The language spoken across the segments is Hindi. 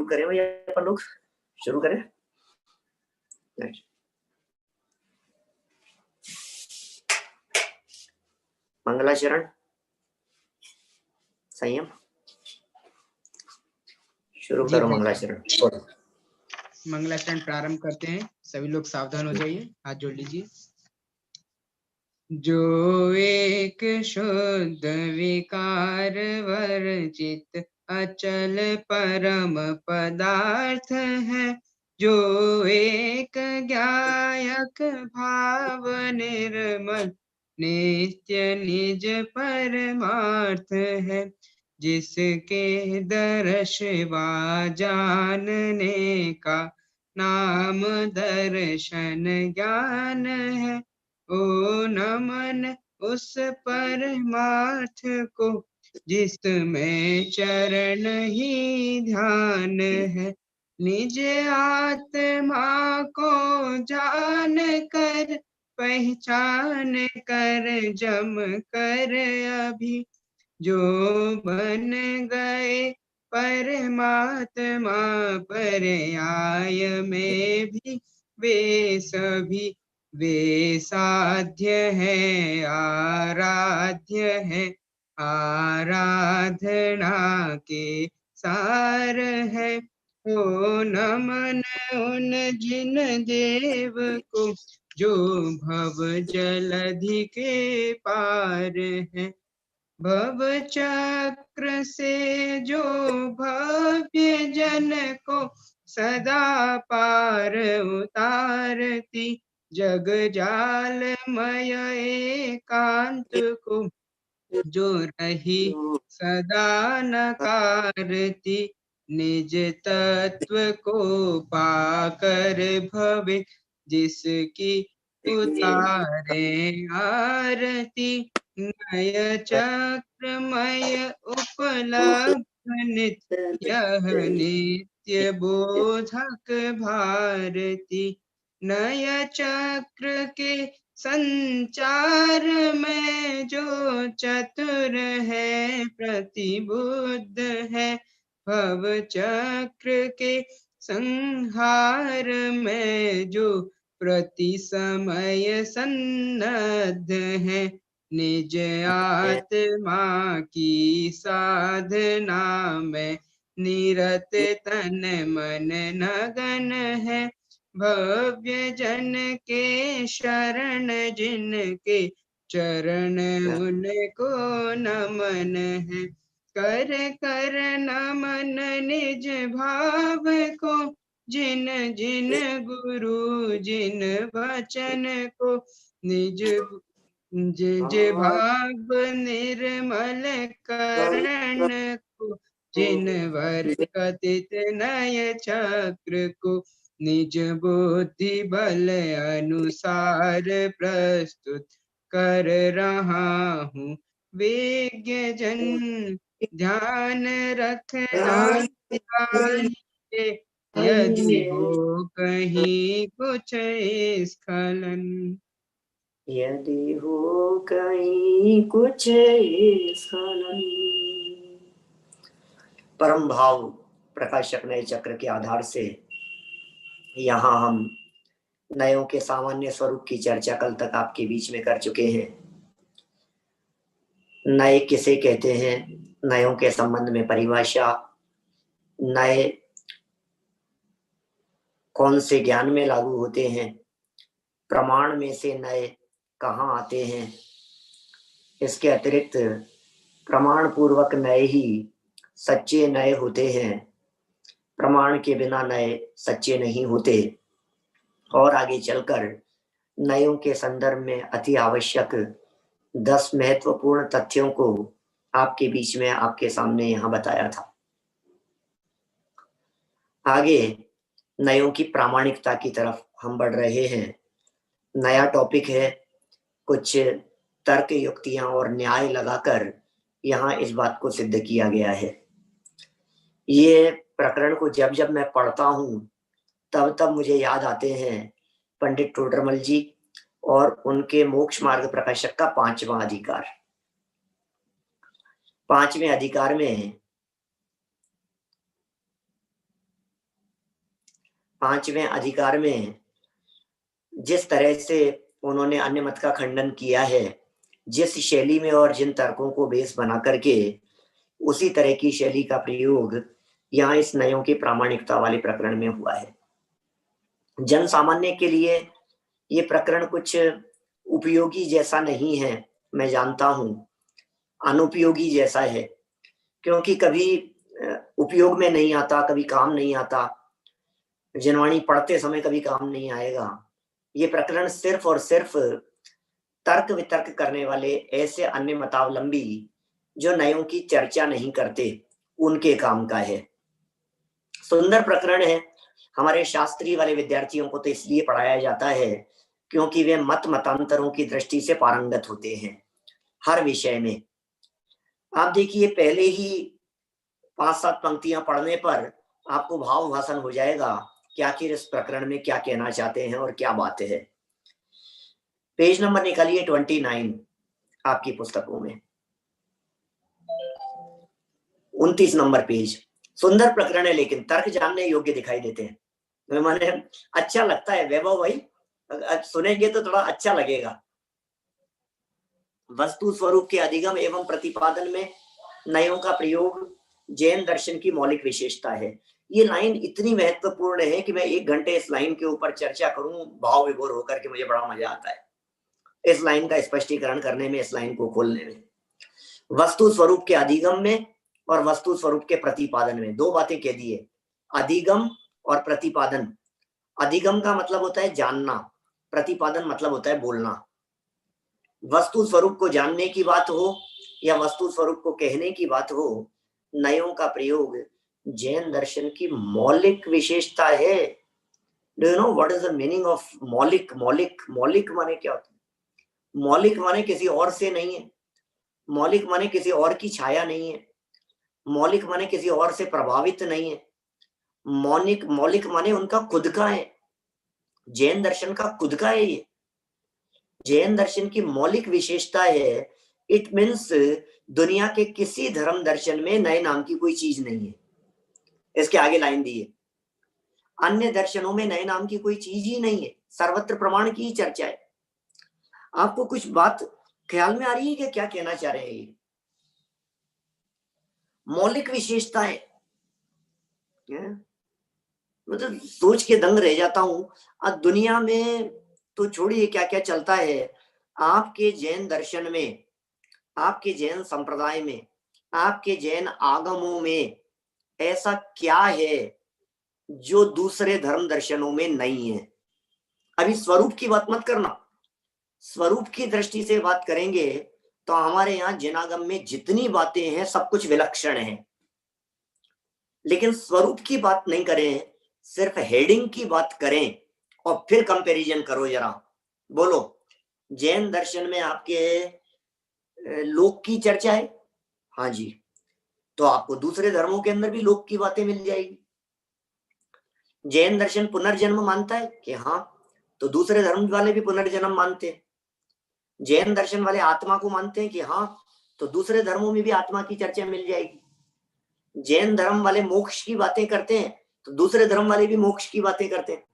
शुरू करें भैया, अपन लोग शुरू करें। मंगलाचरण संयम शुरू करो। मंगलाचरण मंगलाचरण प्रारंभ करते हैं। सभी लोग सावधान हो जाइए, हाथ जोड़ लीजिए। जो एक शुद्ध विकार वर्जित अचल परम पदार्थ है, जो एक ज्ञायक भाव निर्मल नित्य निज परमार्थ है, जिसके दर्श वा जानने का नाम दर्शन ज्ञान है। ओ नमन उस परमार्थ को जिसमें चरण ही ध्यान है, निज आत्मा को जान कर पहचान कर जम कर अभी जो बन गए परमात्मा पर्याय में भी वे सभी वे साध्य है आराध्य है, आराधना के सार है। ओ नमन उन जिन देव को जो भव जलधि के पार है, भव चक्र से जो भव्य जन को सदा पार उतारती, जग जालमय एकांत को जो रही सदा नकारती, निज तत्व को पाकर भवे जिसकी उतारे आरती, नय चक्रमय उपलब्ध नित्य यह नित्य बोधक भारती, नय चक्र के संचार में जो चतुर है प्रतिबुद्ध है, भव चक्र के संहार में जो प्रति समय सन्नद्ध है, निज आत्मा की साधना में निरत तन मन नगन है, भव्य जन के शरण जिनके चरण उनको नमन है, कर कर नमन निज भाव को जिन जिन गुरु जिन वचन को निज जिज भाव निर्मल करण को, जिन वर कथित नय चक्र को निज बुद्धि बल अनुसार प्रस्तुत कर रहा हूँ विज्ञ जन। ध्यान रखना चाहिए यदि हो कहीं कुछ स्खलन, यदि हो कहीं कुछ स्खलन। परम भाव प्रकाशक नए चक्र के आधार से यहाँ हम नयों के सामान्य स्वरूप की चर्चा कल तक आपके बीच में कर चुके हैं। नए किसे कहते हैं, नयों के संबंध में परिभाषा, नए कौन से ज्ञान में लागू होते हैं, प्रमाण में से नए कहाँ आते हैं, इसके अतिरिक्त प्रमाण पूर्वक नए ही सच्चे नए होते हैं, प्रमाण के बिना नए सच्चे नहीं होते, और आगे चलकर नयों के संदर्भ में अति आवश्यक 10 महत्वपूर्ण तथ्यों को आपके बीच में आपके सामने यहाँ बताया था। आगे नयों की प्रामाणिकता की तरफ हम बढ़ रहे हैं। नया टॉपिक है, कुछ तर्क युक्तियां और न्याय लगाकर यहाँ इस बात को सिद्ध किया गया है। ये प्रकरण को जब जब मैं पढ़ता हूँ तब तब मुझे याद आते हैं पंडित टोडरमल जी और उनके मोक्ष मार्ग प्रकाशक का 5वां अधिकार। 5वें अधिकार में 5वें अधिकार में जिस तरह से उन्होंने अन्य मत का खंडन किया है, जिस शैली में और जिन तर्कों को बेस बना करके, उसी तरह की शैली का प्रयोग यहाँ इस नयों की प्रामाणिकता वाले प्रकरण में हुआ है। जन सामान्य के लिए ये प्रकरण कुछ उपयोगी जैसा नहीं है, मैं जानता हूं, अनुपयोगी जैसा है, क्योंकि कभी उपयोग में नहीं आता, कभी काम नहीं आता, जनवाणी पढ़ते समय कभी काम नहीं आएगा। ये प्रकरण सिर्फ और सिर्फ तर्क वितर्क करने वाले ऐसे अन्य मतावलंबी जो नयों की चर्चा नहीं करते, उनके काम का है। सुंदर प्रकरण है। हमारे शास्त्री वाले विद्यार्थियों को तो इसलिए पढ़ाया जाता है क्योंकि वे मतांतरों की दृष्टि से पारंगत होते हैं हर विषय में। आप देखिए, पहले ही 5-7 पंक्तियां पढ़ने पर आपको भाव भाषण हो जाएगा कि आखिर इस प्रकरण में क्या कहना चाहते हैं और क्या बात है। पेज नंबर निकालिए 29 आपकी पुस्तकों में, 29 नंबर पेज। सुंदर प्रकरण है, लेकिन तर्क जानने योग्य दिखाई देते हैं। माने अच्छा लगता है वैभव भाई, सुनेंगे तो थोड़ा अच्छा लगेगा। वस्तु स्वरूप के अधिगम एवं प्रतिपादन में नयों का प्रयोग जैन दर्शन की मौलिक विशेषता है। ये लाइन इतनी महत्वपूर्ण है कि मैं 1 घंटे इस लाइन के ऊपर चर्चा करूं भाव विभोर होकर के, मुझे बड़ा मजा आता है इस लाइन का स्पष्टीकरण करने में, इस लाइन को खोलने में। वस्तु स्वरूप के अधिगम में और वस्तु स्वरूप के प्रतिपादन में 2 बातें कह दी है, अधिगम और प्रतिपादन। अधिगम का मतलब होता है जानना, प्रतिपादन मतलब होता है बोलना। वस्तु स्वरूप को जानने की बात हो या वस्तु स्वरूप को कहने की बात हो, नयों का प्रयोग जैन दर्शन की मौलिक विशेषता है। Do you know what is the meaning of मौलिक? मौलिक माने क्या होता है? मौलिक माने किसी और से नहीं है, मौलिक माने किसी और की छाया नहीं है, मौलिक माने किसी और से प्रभावित नहीं है, मौलिक माने उनका खुद का है, जैन दर्शन का खुद का है। ये जैन दर्शन की मौलिक विशेषता है। इट मीन्स दुनिया के किसी धर्म दर्शन में नए नाम की कोई चीज नहीं है। इसके आगे लाइन दी है, अन्य दर्शनों में नए नाम की कोई चीज ही नहीं है, सर्वत्र प्रमाण की ही चर्चा है। आपको कुछ बात ख्याल में आ रही है कि क्या कहना चाह रहे हैं? ये मौलिक विशेषता है। मतलब सोच के दंग रह जाता हूं। अब दुनिया में तो छोड़िए क्या क्या चलता है, आपके जैन दर्शन में, आपके जैन संप्रदाय में, आपके जैन आगमों में ऐसा क्या है जो दूसरे धर्म दर्शनों में नहीं है? अभी स्वरूप की बात मत करना, स्वरूप की दृष्टि से बात करेंगे तो हमारे यहाँ जैनागम में जितनी बातें हैं सब कुछ विलक्षण है। लेकिन स्वरूप की बात नहीं करें, सिर्फ हेडिंग की बात करें और फिर कंपैरिजन करो जरा। बोलो, जैन दर्शन में आपके लोक की चर्चा है? हाँ जी, तो आपको दूसरे धर्मों के अंदर भी लोक की बातें मिल जाएगी। जैन दर्शन पुनर्जन्म मानता है कि हाँ, तो दूसरे धर्म वाले भी पुनर्जन्म मानते हैं। जैन दर्शन वाले आत्मा को मानते हैं कि हाँ, तो दूसरे धर्मों में भी आत्मा की चर्चा मिल जाएगी। जैन धर्म वाले मोक्ष की बातें करते हैं तो दूसरे धर्म वाले भी मोक्ष की बातें करते हैं।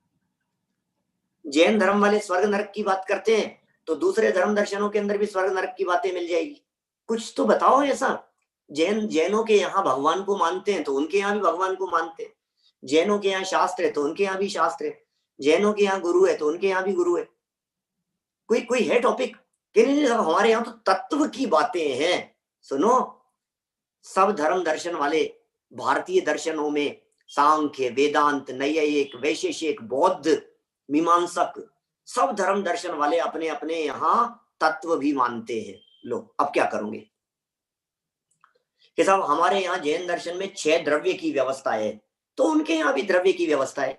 जैन धर्म वाले स्वर्ग नरक की बात करते हैं तो दूसरे धर्म दर्शनों के अंदर भी स्वर्ग नरक की बातें मिल जाएगी। कुछ तो बताओ ऐसा। जैनों के यहाँ भगवान को मानते हैं तो उनके यहाँ भी भगवान को मानते हैं। जैनों के यहाँ शास्त्र है तो उनके यहाँ भी शास्त्र है। जैनों के यहाँ गुरु है तो उनके यहाँ भी गुरु है। कोई है टॉपिक कि नहीं? हमारे यहाँ तो तत्व की बातें हैं। सुनो, सब धर्म दर्शन वाले भारतीय दर्शनों में सांख्य, वेदांत, नैयायिक, वैशेषिक, बौद्ध, मीमांसक, सब धर्म दर्शन वाले अपने अपने यहाँ तत्व भी मानते हैं। लो, अब क्या करोगे कि साहब हमारे यहाँ जैन दर्शन में 6 द्रव्य की व्यवस्था है, तो उनके यहाँ भी द्रव्य की व्यवस्था है।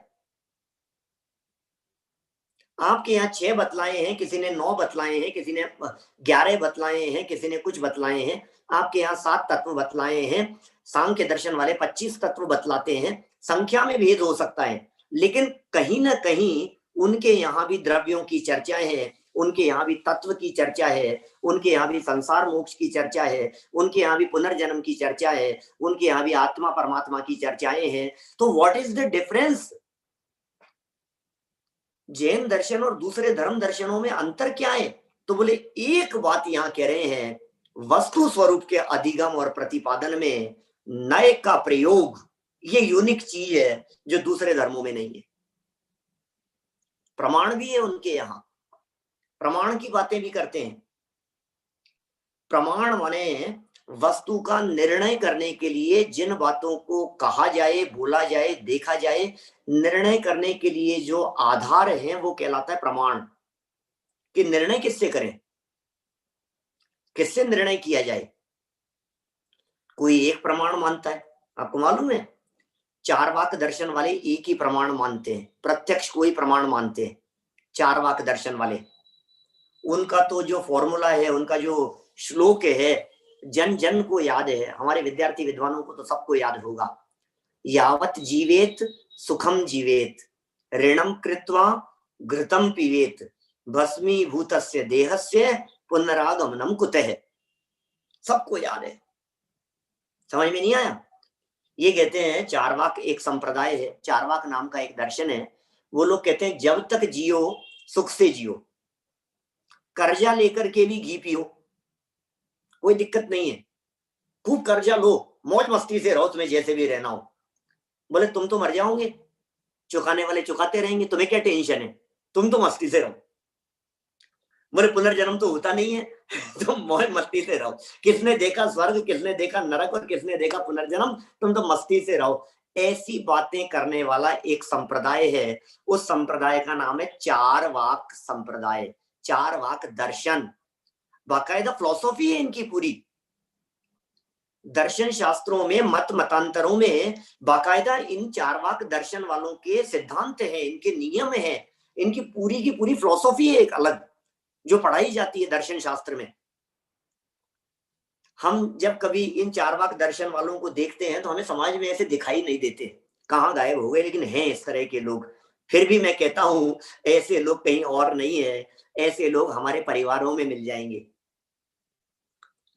आपके यहाँ 6 बतलाए हैं, किसी ने 9 बतलाए हैं, किसी ने 11 बतलाए हैं, किसी ने कुछ बतलाए हैं। आपके यहाँ 7 तत्व बतलाए हैं। सांख्य दर्शन वाले 25 तत्व बतलाते हैं। संख्या में भेद हो सकता है, लेकिन कहीं ना कहीं उनके यहाँ भी द्रव्यों की चर्चा है, उनके यहाँ भी तत्व की चर्चा है, उनके यहाँ भी संसार मोक्ष की चर्चा है, उनके यहाँ भी पुनर्जन्म की चर्चा है, उनके यहाँ भी आत्मा परमात्मा की चर्चाएं हैं। तो what is the difference? Jain दर्शन और दूसरे धर्म दर्शनों में अंतर क्या है? तो बोले एक बात यहां कह रहे हैं, वस्तु स्वरूप के अधिगम और प्रतिपादन में नए का प्रयोग, ये यूनिक चीज है जो दूसरे धर्मों में नहीं है। प्रमाण भी है उनके यहां, प्रमाण की बातें भी करते हैं। प्रमाण माने वस्तु का निर्णय करने के लिए जिन बातों को कहा जाए, बोला जाए, देखा जाए, निर्णय करने के लिए जो आधार है वो कहलाता है प्रमाण। कि निर्णय किससे करें, किससे निर्णय किया जाए। कोई एक प्रमाण मानता है, आपको मालूम है चारवाक दर्शन वाले एक ही प्रमाण मानते हैं, प्रत्यक्ष कोई प्रमाण मानते हैं। चारवाक दर्शन वाले, उनका तो जो फॉर्मूला है, उनका जो श्लोक है, जन जन को याद है, हमारे विद्यार्थी विद्वानों को तो सबको याद होगा। यावत जीवेत सुखम जीवेत, ऋणम कृत्वा घृतम पीवेत, भस्मीभूतस्य देहस्य पुनरागमनम कुतः। सबको याद है, समझ में नहीं आया? ये कहते हैं चारवाक एक संप्रदाय है, चारवाक नाम का एक दर्शन है। वो लोग कहते हैं जब तक जियो सुख से जियो, कर्जा लेकर के भी घी पियो, कोई दिक्कत नहीं है, खूब कर्जा लो, मौज मस्ती से रहो, तुम्हें जैसे भी रहना हो। बोले तुम तो मर जाओगे, चुकाने वाले चुकाते रहेंगे, तुम्हें क्या टेंशन है, तुम तो मस्ती से रहो। बोले पुनर्जन्म तो होता नहीं है तुम मौज मस्ती से रहो। किसने देखा स्वर्ग, किसने देखा नरक और किसने देखा पुनर्जन्म, तुम तो मस्ती से रहो। ऐसी बातें करने वाला एक संप्रदाय है, उस संप्रदाय का नाम है चारवाक संप्रदाय, चारवाक दर्शन। बाकायदा फिलॉसफी है इनकी पूरी। दर्शन शास्त्रों में, मत मतांतरों में बाकायदा इन चारवाक दर्शन वालों के सिद्धांत है, इनके नियम है, इनकी पूरी की पूरी फिलॉसफी है एक अलग, जो पढ़ाई जाती है दर्शन शास्त्र में। हम जब कभी इन चारवाक दर्शन वालों को देखते हैं तो हमें समाज में ऐसे दिखाई नहीं देते, कहाँ गायब हो गए, लेकिन हैं इस तरह के लोग। फिर भी मैं कहता हूं ऐसे लोग कहीं और नहीं है, ऐसे लोग हमारे परिवारों में मिल जाएंगे।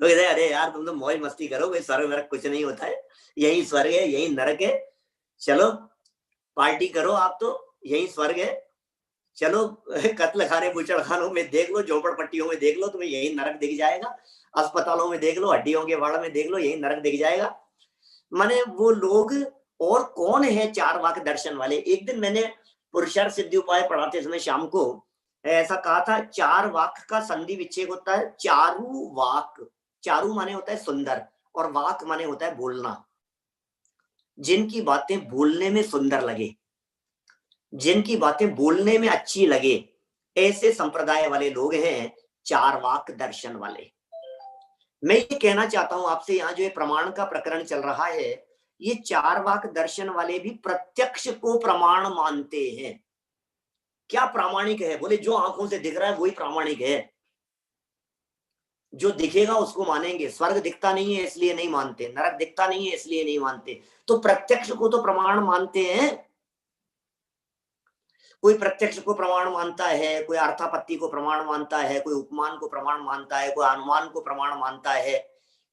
लोग कहते हैं अरे यार तुम तो मौज मस्ती करो, भाई स्वर्ग नरक कुछ नहीं होता है, यही स्वर्ग है, यही नरक है, चलो पार्टी करो, आप तो यही स्वर्ग है, चलो कत्ल खाने बुचड़ खानों में देख लो, झोपड़पट्टियों में देख लो, तुम्हें यही नरक दिख जाएगा, अस्पतालों में देख लो, हड्डियों के वाड़ में देख लो, यही नरक दिख जाएगा। माने वो लोग और कौन है चारवाक दर्शन वाले। एक दिन मैंने पुरुषार्थ सिद्धि उपाय पढ़ाते समय शाम को ऐसा कहा था, चार वाक का संधि विच्छेद होता है चारू वाक। चारू माने होता है सुंदर और वाक माने होता है बोलना। जिनकी बातें बोलने में सुंदर लगे, जिनकी बातें बोलने में अच्छी लगे, ऐसे संप्रदाय वाले लोग हैं चारवाक दर्शन वाले। मैं ये कहना चाहता हूं आपसे, यहाँ जो ये प्रमाण का प्रकरण चल रहा है, ये चारवाक दर्शन वाले भी प्रत्यक्ष को प्रमाण मानते हैं। क्या प्रामाणिक है? बोले जो आंखों से दिख रहा है वही प्रामाणिक है, जो दिखेगा उसको मानेंगे। स्वर्ग दिखता नहीं है इसलिए नहीं मानते, नरक दिखता नहीं है इसलिए नहीं मानते, तो प्रत्यक्ष को तो प्रमाण मानते हैं। कोई प्रत्यक्ष को प्रमाण मानता है, कोई अर्थापत्ति को प्रमाण मानता है, कोई उपमान को प्रमाण मानता है, कोई अनुमान को प्रमाण मानता है।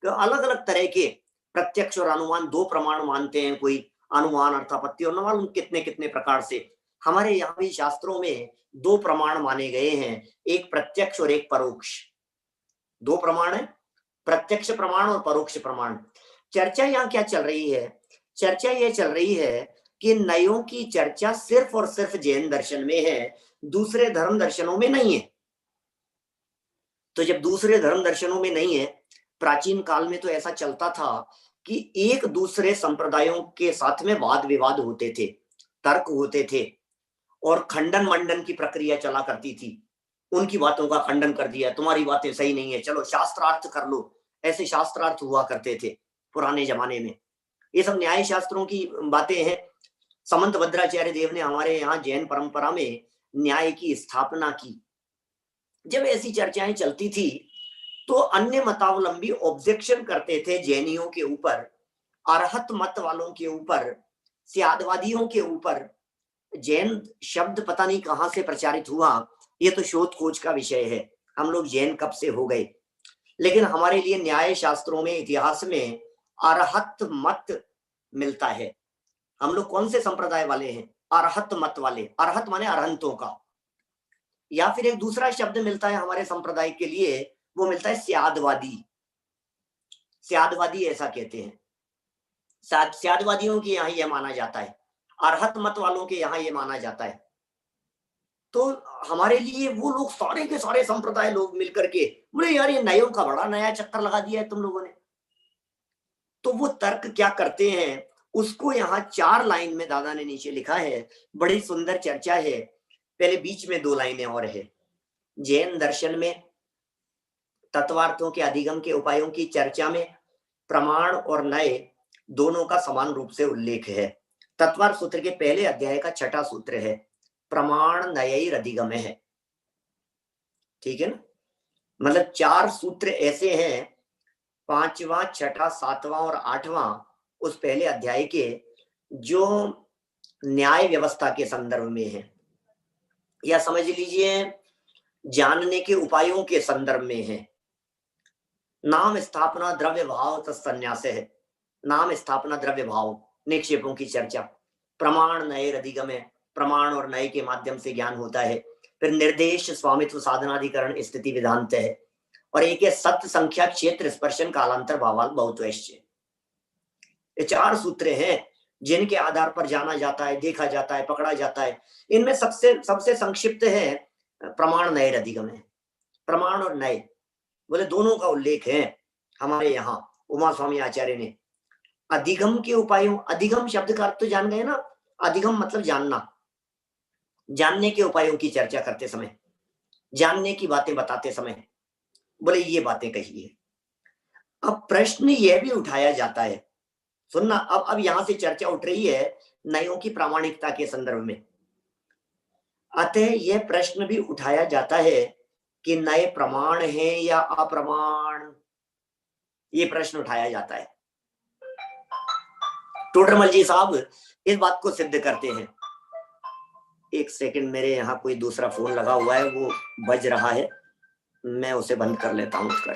तो अलग अलग तरह के प्रत्यक्ष और अनुमान दो प्रमाण मानते हैं, कोई अनुमान अर्थापत्ति और न मालूम कितने कितने प्रकार से। हमारे यहाँ भी शास्त्रों में दो प्रमाण माने गए हैं, एक प्रत्यक्ष और एक परोक्ष। दो प्रमाण है, प्रत्यक्ष प्रमाण और परोक्ष प्रमाण। चर्चा यहाँ क्या चल रही है? चर्चा ये चल रही है कि नयों की चर्चा सिर्फ और सिर्फ जैन दर्शन में है, दूसरे धर्म दर्शनों में नहीं है। तो जब दूसरे धर्म दर्शनों में नहीं है, प्राचीन काल में तो ऐसा चलता था कि एक दूसरे संप्रदायों के साथ में वाद विवाद होते थे, तर्क होते थे और खंडन मंडन की प्रक्रिया चला करती थी। उनकी बातों का खंडन कर दिया, तुम्हारी बातें सही नहीं है, चलो शास्त्रार्थ कर लो। ऐसे शास्त्रार्थ हुआ करते थे पुराने जमाने में। ये सब न्याय शास्त्रों की बातें हैं। समंत भद्राचार्य देव ने हमारे यहाँ जैन परंपरा में न्याय की स्थापना की। जब ऐसी चर्चाएं चलती थी तो अन्य मतावलंबी ऑब्जेक्शन करते थे जैनियों के ऊपर, अरहत मत वालों के ऊपर, स्यादवादियों के ऊपर। जैन शब्द पता नहीं कहां से प्रचारित हुआ, ये तो शोध खोज का विषय है, हम लोग जैन कब से हो गए। लेकिन हमारे लिए न्याय शास्त्रों में, इतिहास में अरहत मत मिलता है। हम लोग कौन से संप्रदाय वाले हैं? अरहत मत वाले। अरहत माने अरहंतों का, या फिर एक दूसरा शब्द मिलता है हमारे संप्रदाय के लिए, वो मिलता है स्यादवादी। स्यादवादी ऐसा कहते हैं। स्यादवादियों के यहाँ यह माना जाता है, अरहत मत वालों के यहाँ ये माना जाता है। तो हमारे लिए वो लोग सारे के सारे संप्रदाय लोग मिलकर के बोले यार ये नयों का बड़ा नया चक्कर लगा दिया है तुम लोगों ने। तो वो तर्क क्या करते हैं, उसको यहाँ 4 लाइन में दादा ने नीचे लिखा है, बड़ी सुंदर चर्चा है। पहले बीच में 2 लाइनें और है। जैन दर्शन में तत्वार्थों के अधिगम के उपायों की चर्चा में प्रमाण और नए दोनों का समान रूप से उल्लेख है। तत्वार्थ सूत्र के पहले अध्याय का 6वां सूत्र है, प्रमाण नयैरधिगम है। ठीक है ना, मतलब 4 सूत्र ऐसे हैं, 5वां, 6वां, 7वां और 8वां उस पहले अध्याय के, जो न्याय व्यवस्था के संदर्भ में है, या समझ लीजिए जानने के उपायों के संदर्भ में है। नाम स्थापना द्रव्य भाव तत्सन्यास है। नाम स्थापना द्रव्य भाव निक्षेपों की चर्चा, प्रमाण नए अधिगम है, प्रमाण और नए के माध्यम से ज्ञान होता है। फिर निर्देश स्वामित्व साधनाधिकरण स्थिति विधांत है, और एक है सत्य संख्या क्षेत्र स्पर्शन कालांतर भावाल बहुत्वैश्च। ये 4 सूत्र हैं जिनके आधार पर जाना जाता है, देखा जाता है, पकड़ा जाता है। इनमें सबसे संक्षिप्त है प्रमाण नए अधिगम है। प्रमाण और नए बोले दोनों का उल्लेख है हमारे यहाँ उमा स्वामी आचार्य ने। अधिगम के उपायों, अधिगम शब्द का अर्थ तो जान गए ना, अधिगम मतलब जानना, जानने के उपायों की चर्चा करते समय, जानने की बातें बताते समय बोले ये बातें कही है। अब प्रश्न यह भी उठाया जाता है, सुनना, अब यहां से चर्चा उठ रही है नयों की प्रामाणिकता के संदर्भ में। अतः यह प्रश्न भी उठाया जाता है कि नए प्रमाण है या अप्रमाण, ये प्रश्न उठाया जाता है। टोडरमल जी साहब इस बात को सिद्ध करते हैं। एक सेकंड, मेरे यहाँ कोई दूसरा फोन लगा हुआ है, वो बज रहा है, मैं उसे बंद कर लेता हूं उसका।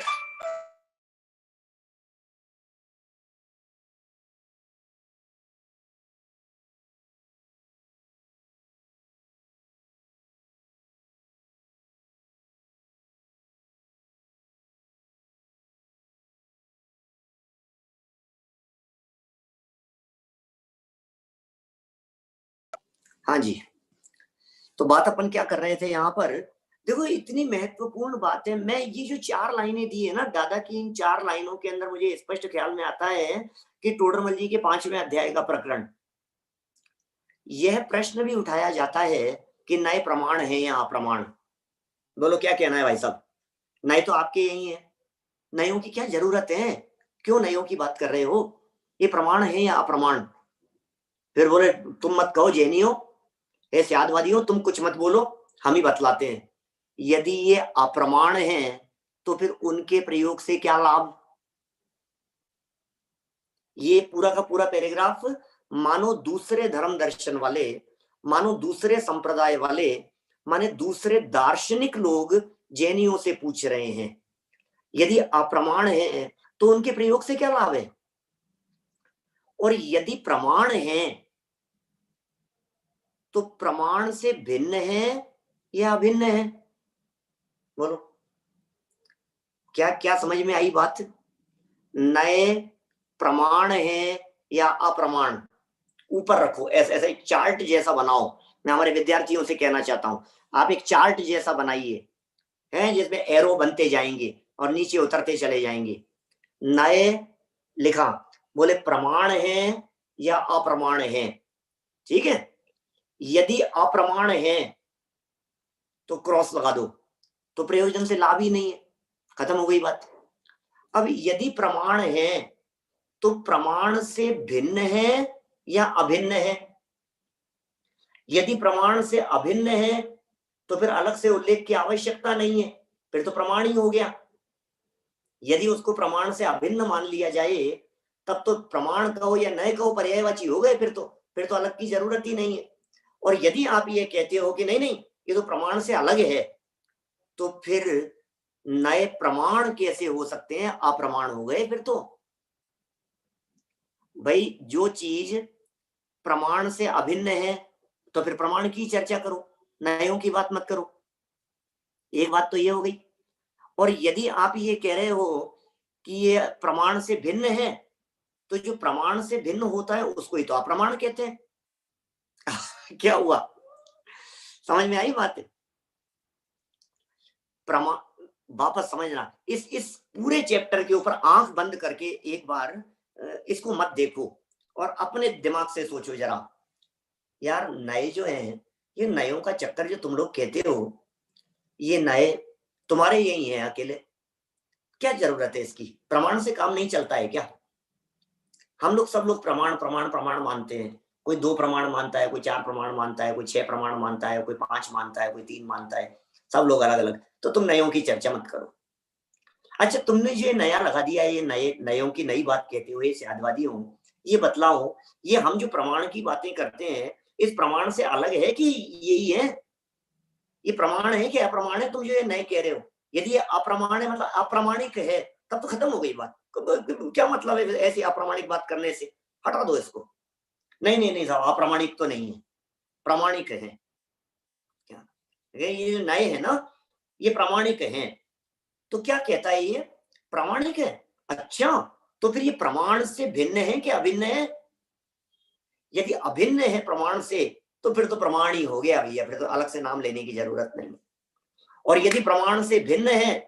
हाँ जी, तो बात अपन क्या कर रहे थे यहाँ पर, देखो इतनी महत्वपूर्ण बात है। मैं ये जो 4 लाइनें दी है ना दादा की, इन 4 लाइनों के अंदर मुझे स्पष्ट ख्याल में आता है कि टोडरमल जी के 5वें अध्याय का प्रकरण, यह प्रश्न भी उठाया जाता है कि नए प्रमाण है या अप्रमाण। बोलो क्या कहना है भाई साहब, नए तो आपके यही है, नयों की क्या जरूरत है, क्यों नयों की बात कर रहे हो, ये प्रमाण है या अप्रमाण। फिर बोले तुम मत कहो जैनियों, हे स्यादवादियों, तुम कुछ मत बोलो, हम ही बतलाते हैं। यदि ये अप्रमाण है तो फिर उनके प्रयोग से क्या लाभ। ये पूरा का पूरा पैराग्राफ मानो दूसरे धर्म दर्शन वाले, मानो दूसरे संप्रदाय वाले, माने दूसरे दार्शनिक लोग जैनियों से पूछ रहे हैं, यदि अप्रमाण है तो उनके प्रयोग से क्या लाभ है, और यदि प्रमाण है तो प्रमाण से भिन्न है या अभिन्न है। बोलो क्या क्या समझ में आई बात। नए प्रमाण है या अप्रमाण, ऊपर रखो, ऐसे ऐसे एक चार्ट जैसा बनाओ। मैं हमारे विद्यार्थियों से कहना चाहता हूं, आप एक चार्ट जैसा बनाइए हैं, जिसमें एरो बनते जाएंगे और नीचे उतरते चले जाएंगे। नए लिखा, बोले प्रमाण है या अप्रमाण है, ठीक है। यदि अप्रमाण है तो क्रॉस लगा दो, तो प्रयोजन से लाभ ही नहीं है, खत्म हो गई बात। अब यदि प्रमाण है तो प्रमाण से भिन्न है या अभिन्न है। यदि प्रमाण से अभिन्न है तो फिर अलग से उल्लेख की आवश्यकता नहीं है, फिर तो प्रमाण ही हो गया। यदि उसको प्रमाण से अभिन्न मान लिया जाए तब तो प्रमाण कहो या नए कहो पर्यायवाची हो गए, फिर तो अलग की जरूरत ही नहीं है। और यदि आप ये कहते हो कि नहीं नहीं ये तो प्रमाण से अलग है, तो फिर नए प्रमाण कैसे हो सकते हैं, अप्रमाण हो गए फिर तो। भाई जो चीज प्रमाण से अभिन्न है तो फिर प्रमाण की चर्चा करो, नयों की बात मत करो। एक बात तो ये हो गई। और यदि आप ये कह रहे हो कि ये प्रमाण से भिन्न है, तो जो प्रमाण से भिन्न होता है उसको ही तो अप्रमाण कहते हैं। क्या हुआ, समझ में आई बात? प्रमाण, वापस समझना, इस पूरे चैप्टर के ऊपर आंख बंद करके एक बार इसको मत देखो और अपने दिमाग से सोचो जरा, यार नए जो हैं, ये नयों का चक्कर जो तुम लोग कहते हो, ये नए तुम्हारे यही हैं अकेले? क्या जरूरत है इसकी? प्रमाण से काम नहीं चलता है क्या? हम लोग सब लोग प्रमाण प्रमाण प्रमाण मानते हैं। कोई 2 प्रमाण मानता है, कोई 4 प्रमाण मानता है, कोई 6 प्रमाण मानता है, कोई 5 मानता है, कोई 3 मानता है। सब लोग अलग अलग। तो तुम नयों की चर्चा मत करो। अच्छा, तुमने ये नया लगा दिया, ये नए नयों की नई बात कहते हो, ये शादवादी हो, ये बतलाओ, ये हम जो प्रमाण की बातें करते हैं, इस प्रमाण से अलग है कि यही है? ये प्रमाण है कि अप्रमाण है? तुम जो ये नए कह रहे हो, यदि ये अप्रमाण है मतलब अप्रामाणिक है, तब तो खत्म हो गई बात। क्या मतलब है ऐसी अप्रामाणिक बात करने से? हटा दो इसको। नहीं नहीं नहीं साहब, अप्रामाणिक तो नहीं है, प्रामाणिक है। क्या ये जो नए है ना, ये प्रामाणिक हैं। तो क्या कहता है ये? प्रामाणिक है। अच्छा, तो फिर ये प्रमाण से भिन्न है कि अभिन्न है? यदि अभिन्न है प्रमाण से, तो फिर तो प्रमाण ही हो गया भैया, फिर तो अलग से नाम लेने की जरूरत नहीं। और यदि प्रमाण से भिन्न है,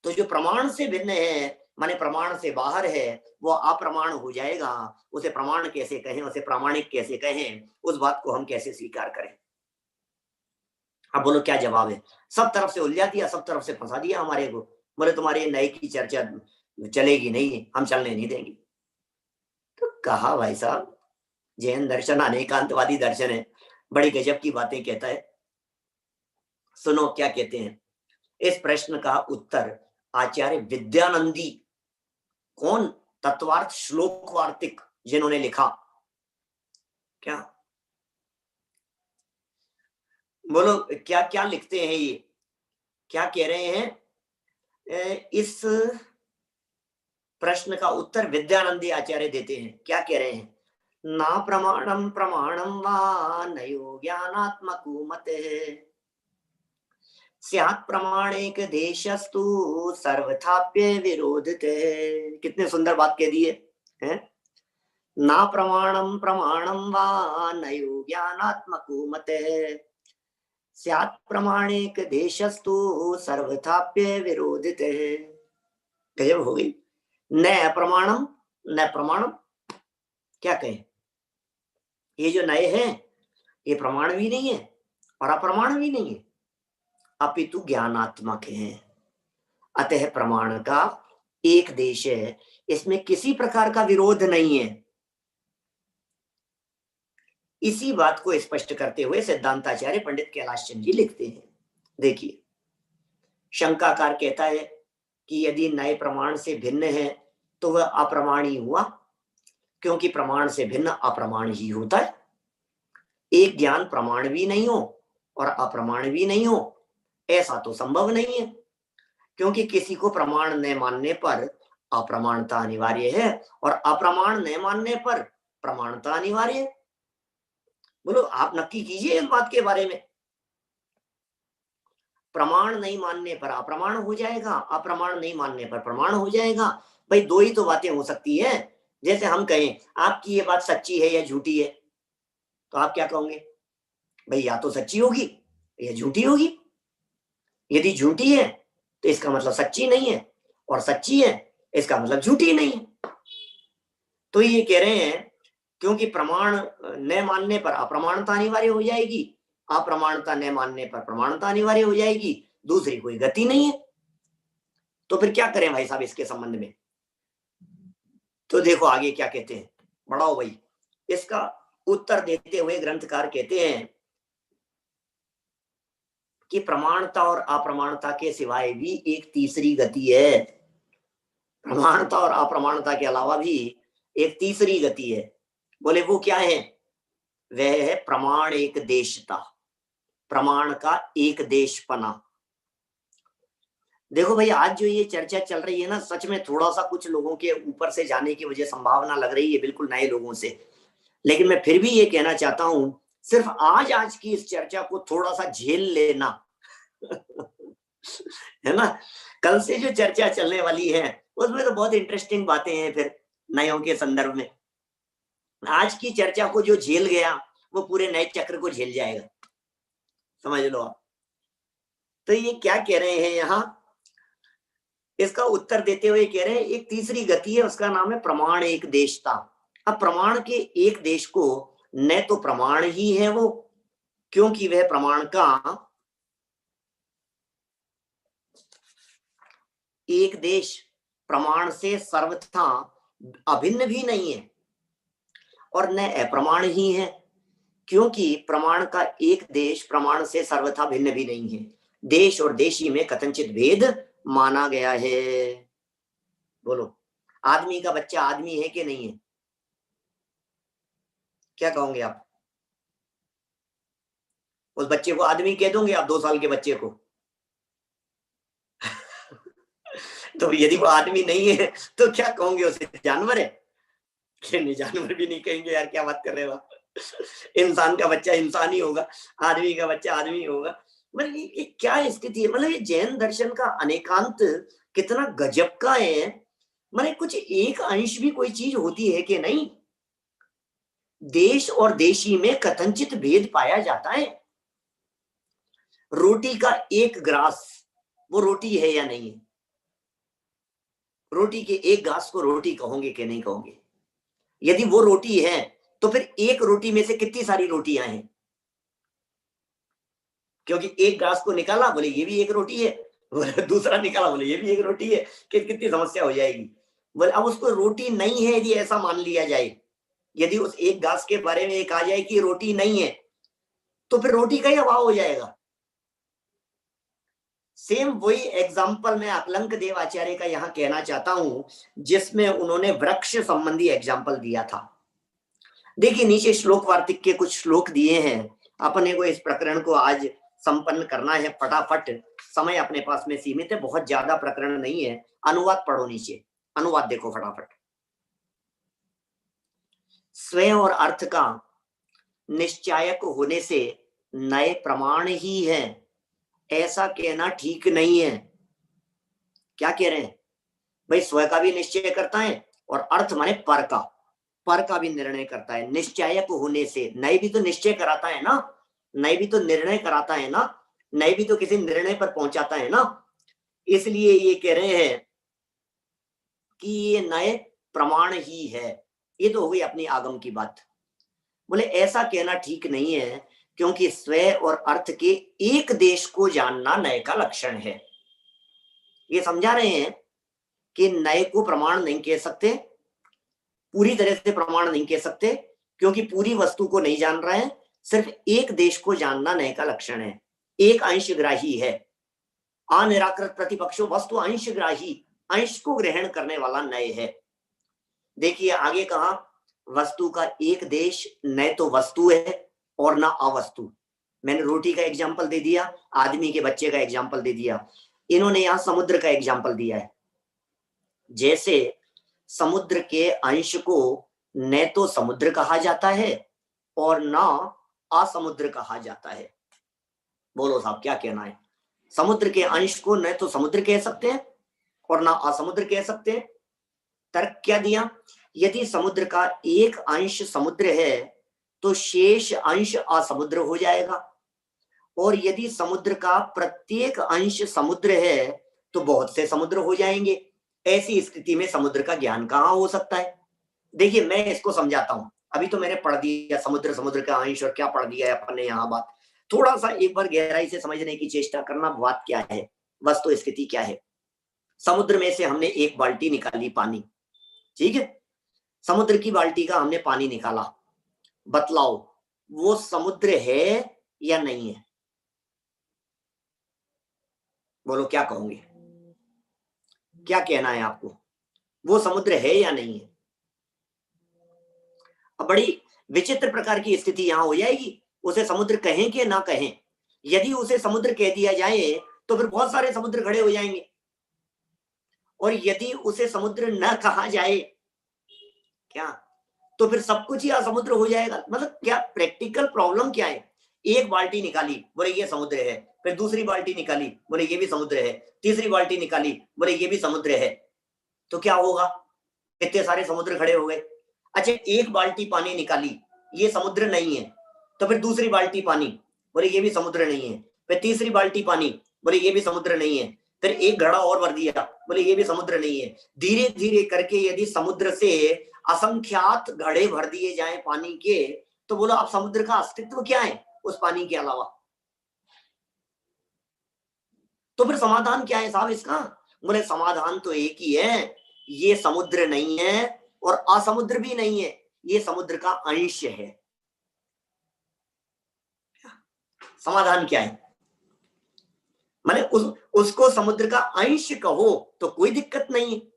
तो जो प्रमाण से भिन्न है माने प्रमाण से बाहर है, वो अप्रमाण हो जाएगा। उसे प्रमाण कैसे कहें, उसे प्रामाणिक कैसे कहें, उस बात को हम कैसे स्वीकार करें? अब बोलो क्या जवाब है? सब तरफ से उलझा दिया, सब तरफ से फंसा दिया हमारे को। बोले तुम्हारे नए की चर्चा चलेगी नहीं, हम चलने नहीं देंगे। तो कहा भाई साहब, जैन दर्शन अनेकांतवादी दर्शन है, बड़ी गजब की बातें कहता है। सुनो क्या कहते हैं। इस प्रश्न का उत्तर आचार्य विद्यानंदी, कौन? तत्वार्थ श्लोक वार्तिक जिन्होंने लिखा, क्या बोलो क्या क्या लिखते हैं ये, क्या कह रहे हैं? इस प्रश्न का उत्तर विद्यानंदी आचार्य देते हैं। क्या कह रहे हैं? ना प्रमाणम प्रमाणम वा नयो ज्ञानात्मको मते स्यात् प्रमाणिक देशस्तु सर्वथाप्य विरोधते। कितने सुंदर बात कह दी है? ना प्रमाणम प्रमाणम वा नयो ज्ञानात्मको मते स्यात् प्रमाणिक देशस्तु सर्वथाप्य विरोधते। गजब हो गई। न अप्रमाणम न प्रमाणम, क्या कहें? ये जो नए हैं, ये प्रमाण भी नहीं है और अप्रमाण भी नहीं है, अपितु ज्ञानात्मक है। अतः प्रमाण का एक देश है, इसमें किसी प्रकार का विरोध नहीं है। इसी बात को स्पष्ट करते हुए सिद्धांताचार्य पंडित कैलाश चंद्र जी लिखते हैं। देखिए, शंकाकार कहता है कि यदि नए प्रमाण से भिन्न है तो वह अप्रमाण ही हुआ, क्योंकि प्रमाण से भिन्न अप्रमाण ही होता है। एक ज्ञान प्रमाण भी नहीं हो और अप्रमाण भी नहीं हो, ऐसा तो संभव नहीं है, क्योंकि किसी को प्रमाण न मानने पर अप्रमाणता अनिवार्य है और अप्रमाण न मानने पर प्रमाणता अनिवार्य है। बोलो आप नक्की कीजिए इस बात के बारे में। प्रमाण नहीं मानने पर अप्रमाण हो जाएगा, अप्रमाण नहीं मानने पर प्रमाण हो जाएगा। भाई दो ही तो बातें हो सकती है। जैसे हम कहें आपकी ये बात सच्ची है या झूठी है, तो आप क्या कहोगे? भाई या तो सच्ची होगी या झूठी होगी। यदि झूठी है तो इसका मतलब सच्ची नहीं है, और सच्ची है इसका मतलब झूठी नहीं है। तो ये कह रहे हैं क्योंकि प्रमाण न मानने पर अप्रमाणता अनिवार्य हो जाएगी, अप्रमाणता न मानने पर प्रमाणता अनिवार्य हो जाएगी, दूसरी कोई गति नहीं है। तो फिर क्या करें भाई साहब इसके संबंध में? तो देखो आगे क्या कहते हैं, बढ़ाओ भाई। इसका उत्तर देते हुए ग्रंथकार कहते हैं कि प्रमाणता और अप्रमाणता के सिवाय भी एक तीसरी गति है। प्रमाणता और अप्रमाणता के अलावा भी एक तीसरी गति है। बोले वो क्या है? वह है प्रमाण एक देशता, प्रमाण का एक देशपना। देखो भाई, आज जो ये चर्चा चल रही है ना, सच में थोड़ा सा कुछ लोगों के ऊपर से जाने की मुझे संभावना लग रही है, बिल्कुल नए लोगों से। लेकिन मैं फिर भी ये कहना चाहता हूं, सिर्फ आज की इस चर्चा को थोड़ा सा झेल लेना। है ना। कल से जो चर्चा चलने वाली है उसमें तो बहुत इंटरेस्टिंग बातें हैं फिर नयों के संदर्भ में। आज की चर्चा को जो झेल गया वो पूरे नए चक्र को झेल जाएगा, समझ लो आप। तो ये क्या कह रहे हैं यहाँ, इसका उत्तर देते हुए कह रहे हैं एक तीसरी गति है, उसका नाम है प्रमाण एक देशता। अब प्रमाण के एक देश को न तो प्रमाण ही है वो, क्योंकि वह प्रमाण का एक देश प्रमाण से सर्वथा अभिन्न भी नहीं है, और न अप्रमाण ही है, क्योंकि प्रमाण का एक देश प्रमाण से सर्वथा भिन्न भी नहीं है। देश और देशी में कथनचित भेद माना गया है। बोलो, आदमी का बच्चा आदमी है कि नहीं है? क्या कहोगे आप? उस बच्चे को आदमी कह दोगे आप 2 साल के बच्चे को? तो यदि वो आदमी नहीं है तो क्या कहोगे उसे, जानवर है? नहीं, जानवर भी नहीं कहेंगे यार, क्या बात कर रहे हो आप। इंसान का बच्चा इंसान ही होगा, आदमी का बच्चा आदमी होगा। मतलब ये क्या स्थिति है, मतलब ये जैन दर्शन का अनेकांत कितना गजब का है। मतलब कुछ एक अंश भी कोई चीज होती है कि नहीं? देश और देशी में कथनचित भेद पाया जाता है। रोटी का एक ग्रास वो रोटी है या नहीं है? रोटी के एक ग्रास को रोटी कहोगे कि नहीं कहोगे? यदि वो रोटी है तो फिर एक रोटी में से कितनी सारी रोटियां हैं? क्योंकि एक ग्रास को निकाला, बोले ये भी एक रोटी है, बोले दूसरा निकाला, बोले ये भी एक रोटी है, कितनी समस्या हो जाएगी। बोले अब उसको रोटी नहीं है यदि ऐसा मान लिया जाए, यदि उस एक घास के बारे में कहा जाए कि रोटी नहीं है, तो फिर रोटी का ही अभाव हो जाएगा। सेम वही एग्जाम्पल मैं अकलंक देव आचार्य का यहाँ कहना चाहता हूं, जिसमें उन्होंने वृक्ष संबंधी एग्जाम्पल दिया था। देखिए नीचे श्लोक वार्तिक के कुछ श्लोक दिए हैं, अपने को इस प्रकरण को आज संपन्न करना है फटाफट, समय अपने पास में सीमित है, बहुत ज्यादा प्रकरण नहीं है। अनुवाद पढ़ो, नीचे अनुवाद देखो फटाफट। स्वयं और अर्थ का निश्चायक होने से नए प्रमाण ही है, ऐसा कहना ठीक नहीं है। क्या कह रहे हैं भाई? स्वयं का भी निश्चय करता है और अर्थ माने पर का भी निर्णय करता है। निश्चायक होने से, नए भी तो निश्चय कराता है ना, नए भी तो निर्णय कराता है ना, नए भी तो किसी निर्णय पर पहुंचाता है ना। इसलिए ये कह रहे हैं कि ये नए प्रमाण ही है। ये तो हो गई अपनी आगम की बात। बोले ऐसा कहना ठीक नहीं है, क्योंकि स्वयं और अर्थ के एक देश को जानना नए का लक्षण है। ये समझा रहे हैं कि नए को प्रमाण नहीं कह सकते, पूरी तरह से प्रमाण नहीं कह सकते, क्योंकि पूरी वस्तु को नहीं जान रहे हैं, सिर्फ एक देश को जानना नए का लक्षण है। एक अंशग्राही है, अनिराकृत प्रतिपक्षो वस्तु अंशग्राही, अंश को ग्रहण करने वाला नए है। देखिए आगे कहा, वस्तु का एक देश न तो वस्तु है और ना अवस्तु। मैंने रोटी का एग्जाम्पल दे दिया, आदमी के बच्चे का एग्जाम्पल दे दिया, इन्होंने यहां समुद्र का एग्जाम्पल दिया है। जैसे समुद्र के अंश को न तो समुद्र कहा जाता है और ना असमुद्र कहा जाता है। बोलो साहब क्या कहना है? समुद्र के अंश को न तो समुद्र कह सकते हैं और ना असमुद्र कह सकते हैं। तर्क क्या दिया? यदि समुद्र का एक अंश समुद्र है तो शेष अंश असमुद्र हो जाएगा, और यदि समुद्र का प्रत्येक अंश समुद्र है तो बहुत से समुद्र हो जाएंगे। ऐसी स्थिति में समुद्र का ज्ञान कहाँ हो सकता है? देखिए मैं इसको समझाता हूं। अभी तो मैंने पढ़ दिया समुद्र, समुद्र का अंश और क्या पढ़ दिया है अपन ने यहाँ बात। थोड़ा सा एक बार गहराई से समझने की चेष्टा करना, बात क्या है, वस्तु स्थिति क्या है। समुद्र में से हमने एक बाल्टी निकाली पानी, ठीक है, समुद्र की बाल्टी का हमने पानी निकाला। बतलाओ वो समुद्र है या नहीं है? बोलो क्या कहोगे, क्या कहना है आपको, वो समुद्र है या नहीं है? अब बड़ी विचित्र प्रकार की स्थिति यहां हो जाएगी, उसे समुद्र कहें कि ना कहें। यदि उसे समुद्र कह दिया जाए तो फिर बहुत सारे समुद्र खड़े हो जाएंगे, और यदि उसे समुद्र न कहा जाए क्या, तो फिर सब कुछ ही असमुद्र हो जाएगा। मतलब क्या प्रैक्टिकल प्रॉब्लम क्या है? एक बाल्टी निकाली, बोले ये समुद्र है, फिर दूसरी बाल्टी निकाली, बोले ये भी समुद्र है, तीसरी बाल्टी निकाली, बोले ये भी समुद्र है, तो क्या होगा? इतने सारे समुद्र खड़े हो गए। अच्छा, एक बाल्टी पानी निकाली, ये समुद्र नहीं है, तो फिर दूसरी बाल्टी पानी, बोले ये भी समुद्र नहीं है, फिर तीसरी बाल्टी पानी, बोले ये भी समुद्र नहीं है, फिर एक घड़ा और भर दिया, बोले ये भी समुद्र नहीं है। धीरे धीरे करके यदि समुद्र से असंख्यात घड़े भर दिए जाएं पानी के, तो बोलो आप समुद्र का अस्तित्व क्या है उस पानी के अलावा? तो फिर समाधान क्या है साहब इसका? बोले समाधान तो एक ही है, ये समुद्र नहीं है और असमुद्र भी नहीं है, ये समुद्र का अंश है। समाधान क्या है? माने उसको समुद्र का अंश कहो तो कोई दिक्कत नहीं है।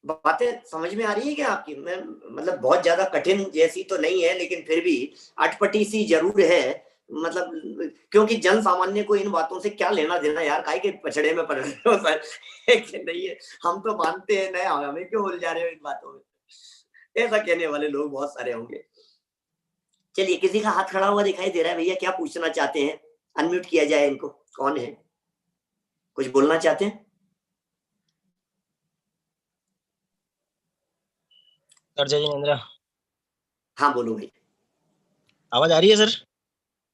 बातें समझ में आ रही है क्या आपकी? मैं मतलब बहुत ज्यादा कठिन जैसी तो नहीं है, लेकिन फिर भी अटपटी सी जरूर है। मतलब क्योंकि जन सामान्य को इन बातों से क्या लेना देना यार, काहे के पछड़े में पड़ रहे हो सर? नहीं है, हम तो मानते हैं, नया हमें क्यों उलझा जा रहे हो इन बातों में? ऐसा कहने वाले लोग बहुत सारे होंगे। चलिए, किसी का हाथ खड़ा हुआ दिखाई दे रहा है भैया, क्या पूछना चाहते हैं? अनम्यूट किया जाए इनको। कौन है, कुछ बोलना चाहते हैं? सर जय जिनेंद्र। हाँ बोलो भाई। आवाज आ रही है सर?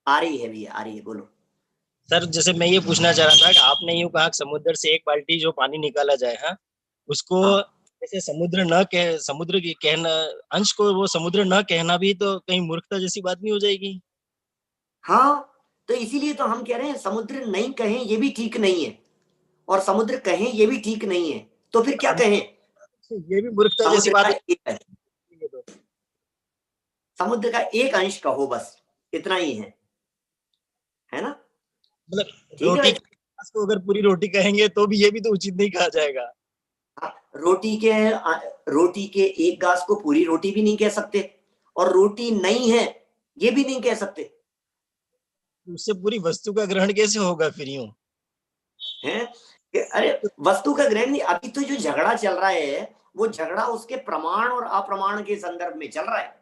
आ रही है भैया, आ रही है, बोलो। सर जैसे मैं ये पूछना चाह रहा था कि आपने यूं कहा कि समुद्र से एक बाल्टी जो पानी निकाला जाए, हाँ, उसको हाँ। जैसे समुद्र की कहना, अंश को वो समुद्र न कहना भी तो कहीं मूर्खता जैसी बात नहीं हो जाएगी? हाँ, तो इसीलिए तो हम कह रहे हैं समुद्र नहीं कहें ये भी ठीक नहीं है, और समुद्र कहें ये भी ठीक नहीं है, तो फिर क्या कहें? ये भी मूर्खता जैसी समुद्र बात का हो एक है, समुद्र का एक अंश कहो, बस इतना ही है ना? मतलब ठीक है रोटी भाई। के ग्लास को अगर पूरी रोटी कहेंगे तो भी ये भी तो उचित नहीं कहा जाएगा। हाँ, रोटी के एक गास को पूरी रोटी भी नहीं कह सकते, और रोटी नहीं है ये भी नहीं कह सकते उससे पूरी वस्तु का ग्रहण कैसे होगा फिर यूं? हैं? अरे वस्तु का ग्रहण नहीं, अभी तो जो झगड़ा चल रहा है वो झगड़ा उसके प्रमाण और अप्रमाण के संदर्भ में चल रहा है।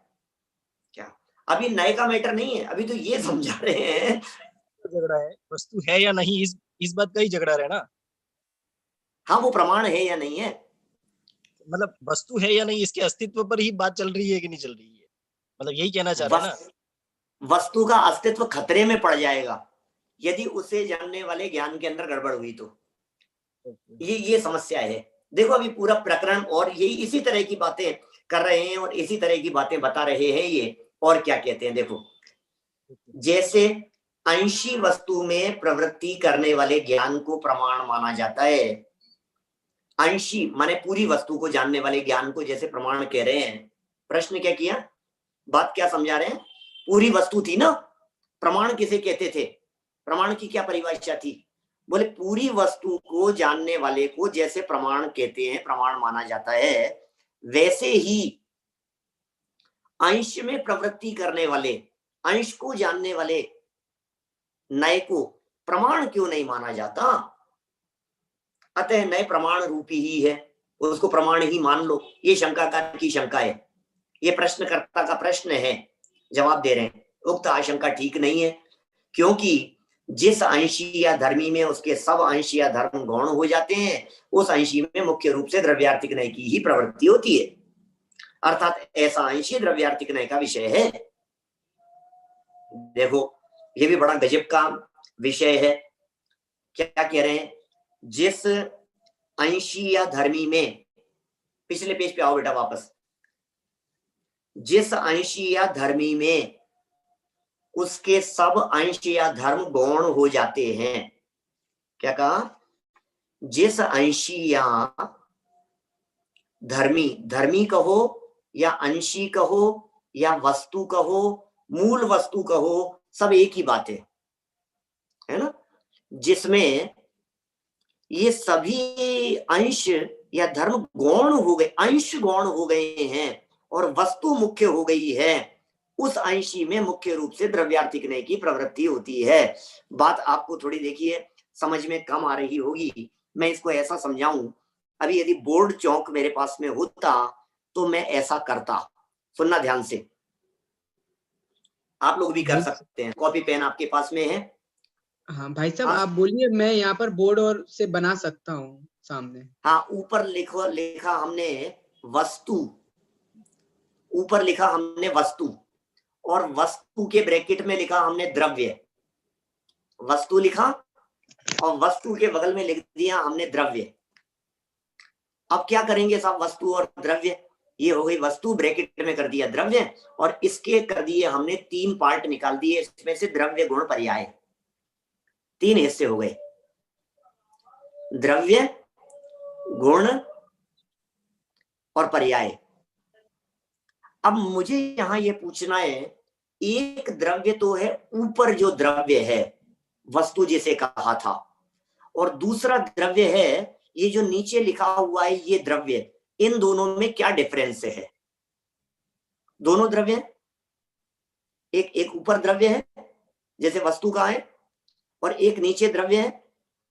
क्या अभी नए का मैटर नहीं है, अभी तो ये समझा रहे हैं। झगड़ा है वस्तु है या नहीं, इस बात का ही झगड़ा है ना। हाँ, वो प्रमाण है या नहीं है, मतलब वस्तु है या नहीं इसके अस्तित्व पर ही बात चल रही है कि नहीं चल रही है, मतलब यही कहना चाह रहे हैं ना। वस्तु का अस्तित्व खतरे में पड़ जाएगा यदि उसे जानने वाले ज्ञान के अंदर गड़बड़ हुई तो। ये समस्या है। देखो अभी पूरा प्रकरण और यही इसी तरह की बातें कर रहे हैं और इसी तरह की बातें बता रहे हैं ये। और क्या कहते हैं देखो, जैसे अंशी वस्तु में प्रवृत्ति करने वाले ज्ञान को प्रमाण माना जाता है, अंशी माने पूरी वस्तु को जानने वाले ज्ञान को जैसे प्रमाण कह रहे हैं। प्रश्न क्या किया, बात क्या समझा रहे हैं? पूरी वस्तु थी ना, प्रमाण किसे कहते थे? प्रमाण की क्या परिभाषा थी? बोले पूरी वस्तु को जानने वाले को जैसे प्रमाण कहते हैं, प्रमाण माना जाता है, वैसे ही अंश में प्रवृत्ति करने वाले, अंश को जानने वाले नए को प्रमाण क्यों नहीं माना जाता? अतः नए प्रमाण रूपी ही है, उसको प्रमाण ही मान लो। ये शंकाकार की शंका है, ये प्रश्नकर्ता का प्रश्न है, जवाब दे रहे हैं उक्त आशंका ठीक नहीं है, क्योंकि जिस अंशी या धर्मी में उसके सब अंश या धर्म गौण हो जाते हैं, उस अंशी में मुख्य रूप से द्रव्यार्थिक नय की ही प्रवृत्ति होती है, अर्थात ऐसा अंश द्रव्यार्थिक नय का विषय है। देखो ये भी बड़ा गजब का विषय है। क्या कह रहे हैं, जिस अंशी या धर्मी में, पिछले पेज पे आओ बेटा वापस, जिस अंशी या धर्मी में उसके सब अंश या धर्म गौण हो जाते हैं। क्या कहा? जिस अंशी या धर्मी, धर्मी कहो या अंशी कहो या वस्तु कहो, मूल वस्तु कहो, सब एक ही बात है ना, जिसमें ये सभी अंश या धर्म गौण हो गए, अंश गौण हो गए हैं और वस्तु मुख्य हो गई है, उस अंशी में मुख्य रूप से द्रव्यार्थिक नय की प्रवृत्ति होती है। बात आपको थोड़ी देखिए समझ में कम आ रही होगी, मैं इसको ऐसा समझाऊं। अभी यदि बोर्ड चौक मेरे पास में होता तो मैं ऐसा करता, सुनना ध्यान से। आप लोग भी कर सकते हैं, कॉपी पेन आपके पास में है। हाँ भाई साहब हाँ? आप बोलिए, मैं यहाँ पर बोर्ड और से बना सकता हूँ सामने। हाँ, ऊपर लिखा हमने वस्तु, ऊपर लिखा हमने वस्तु, और वस्तु के ब्रैकेट में लिखा हमने द्रव्य। वस्तु लिखा और वस्तु के बगल में लिख दिया हमने द्रव्य। अब क्या करेंगे साहब, वस्तु और द्रव्य, ये हो गई वस्तु, ब्रैकेट में कर दिया द्रव्य, और इसके कर दिए हमने 3 पार्ट निकाल दिए, इसमें से द्रव्य गुण पर्याय, 3 हिस्से हो गए, द्रव्य गुण और पर्याय। अब मुझे यहां ये पूछना है, एक द्रव्य तो है ऊपर जो द्रव्य है, वस्तु जिसे कहा था, और दूसरा द्रव्य है ये जो नीचे लिखा हुआ है ये द्रव्य। इन दोनों में क्या डिफरेंस है? दोनों द्रव्य, एक ऊपर द्रव्य है जैसे वस्तु कहाँ है, और एक नीचे द्रव्य है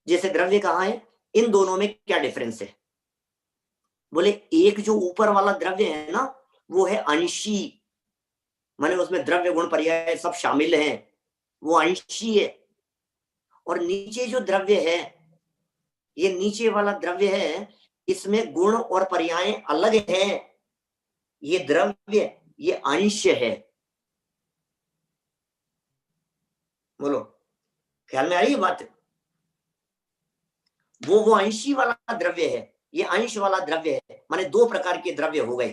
जैसे द्रव्य कहाँ है। इन दोनों में क्या डिफरेंस है? बोले एक जो ऊपर वाला द्रव्य है ना, वो है अंशी, माने उसमें द्रव्य गुण पर्याय सब शामिल हैं, वो अंशी है। और नीचे जो द्रव्य है, ये नीचे वाला द्रव्य है, इसमें गुण और पर्याय अलग है। ये द्रव्य, ये अंश है। बोलो, ख्याल में आ रही है बात? वो अंशी वाला द्रव्य है, ये अंश वाला द्रव्य है, माने 2 प्रकार के द्रव्य हो गए।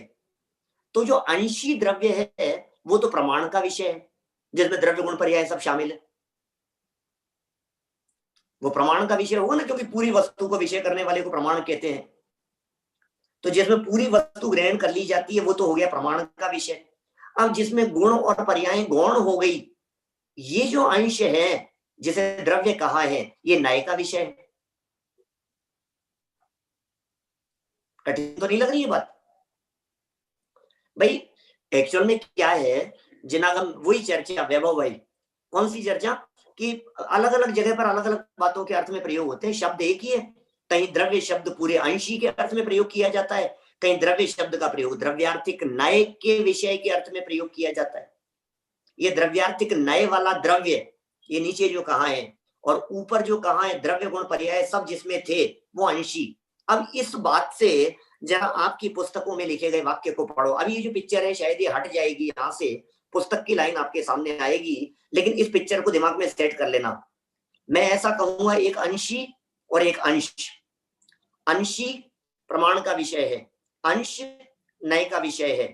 तो जो अंशी द्रव्य है वो तो प्रमाण का विषय है, जिसमें द्रव्य गुण पर्याय सब शामिल है, वो प्रमाण का विषय होगा ना, क्योंकि पूरी वस्तु को विषय करने वाले को प्रमाण कहते हैं। तो जिसमें पूरी वस्तु ग्रहण कर ली जाती है वो तो हो गया प्रमाण का विषय। अब जिसमें गुण और पर्याय गौण हो गई, ये जो अंश है जिसे द्रव्य कहा है, ये न्याय का विषय है। कठिन तो नहीं लग रही है बात भाई? एक्चुअल में क्या है, जिनागम वही चर्चा, वैभव भाई, कौन सी चर्चा? कि अलग अलग जगह पर अलग अलग बातों के अर्थ में प्रयोग होते हैं, शब्द एक ही है। कहीं द्रव्य शब्द पूरे अंशी के अर्थ में प्रयोग किया जाता है, कहीं द्रव्य शब्द का प्रयोग द्रव्यार्थिक नय के विषय के अर्थ में प्रयोग किया जाता है। ये द्रव्यार्थिक नय वाला द्रव्य, ये नीचे जो कहा है और ऊपर जो कहा है द्रव्य गुण पर्याय सब जिसमें थे वो अंशी। अब इस बात से जरा आपकी पुस्तकों में लिखे गए वाक्य को पढ़ो। अभी ये जो पिक्चर है शायद ये हट जाएगी यहां से, पुस्तक की लाइन आपके सामने आएगी, लेकिन इस पिक्चर को दिमाग में सेट कर लेना। मैं ऐसा कहूंगा, एक अंशी और एक अंश। अंशी प्रमाण का विषय है, अंश नय का विषय है।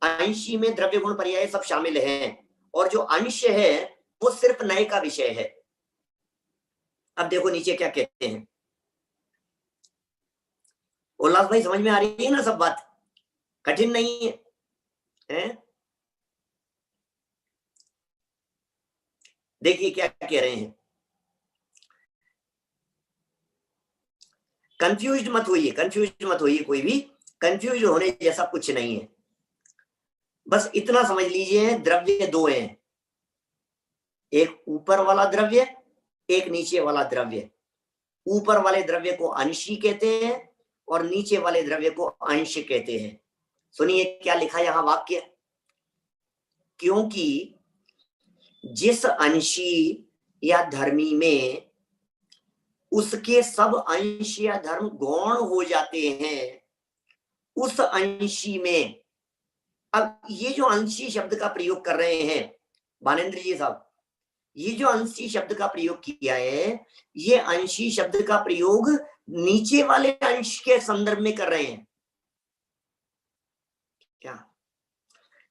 अंशी में द्रव्य गुण पर्याय सब शामिल हैं, और जो अंश है वो सिर्फ नय का विषय है। अब देखो नीचे क्या कहते हैं, उल्लास भाई समझ में आ रही है ना सब बात? कठिन नहीं है, है? देखिए क्या कह रहे हैं, कंफ्यूज मत होइए, कोई भी कंफ्यूज होने जैसा कुछ नहीं है। बस इतना समझ लीजिए, द्रव्य 2 हैं, एक ऊपर वाला द्रव्य, एक नीचे वाला द्रव्य। ऊपर वाले द्रव्य को अंशी कहते हैं और नीचे वाले द्रव्य को अंश कहते हैं। सुनिए क्या लिखा यहां वाक्य, क्योंकि जिस अंशी या धर्मी में उसके सब अंश या धर्म गौण हो जाते हैं, उस अंशी में, अब ये जो अंशी शब्द का प्रयोग कर रहे हैं बानेन्द्र जी साहब, ये जो अंशी शब्द का प्रयोग किया है, ये अंशी शब्द का प्रयोग नीचे वाले अंश के संदर्भ में कर रहे हैं क्या?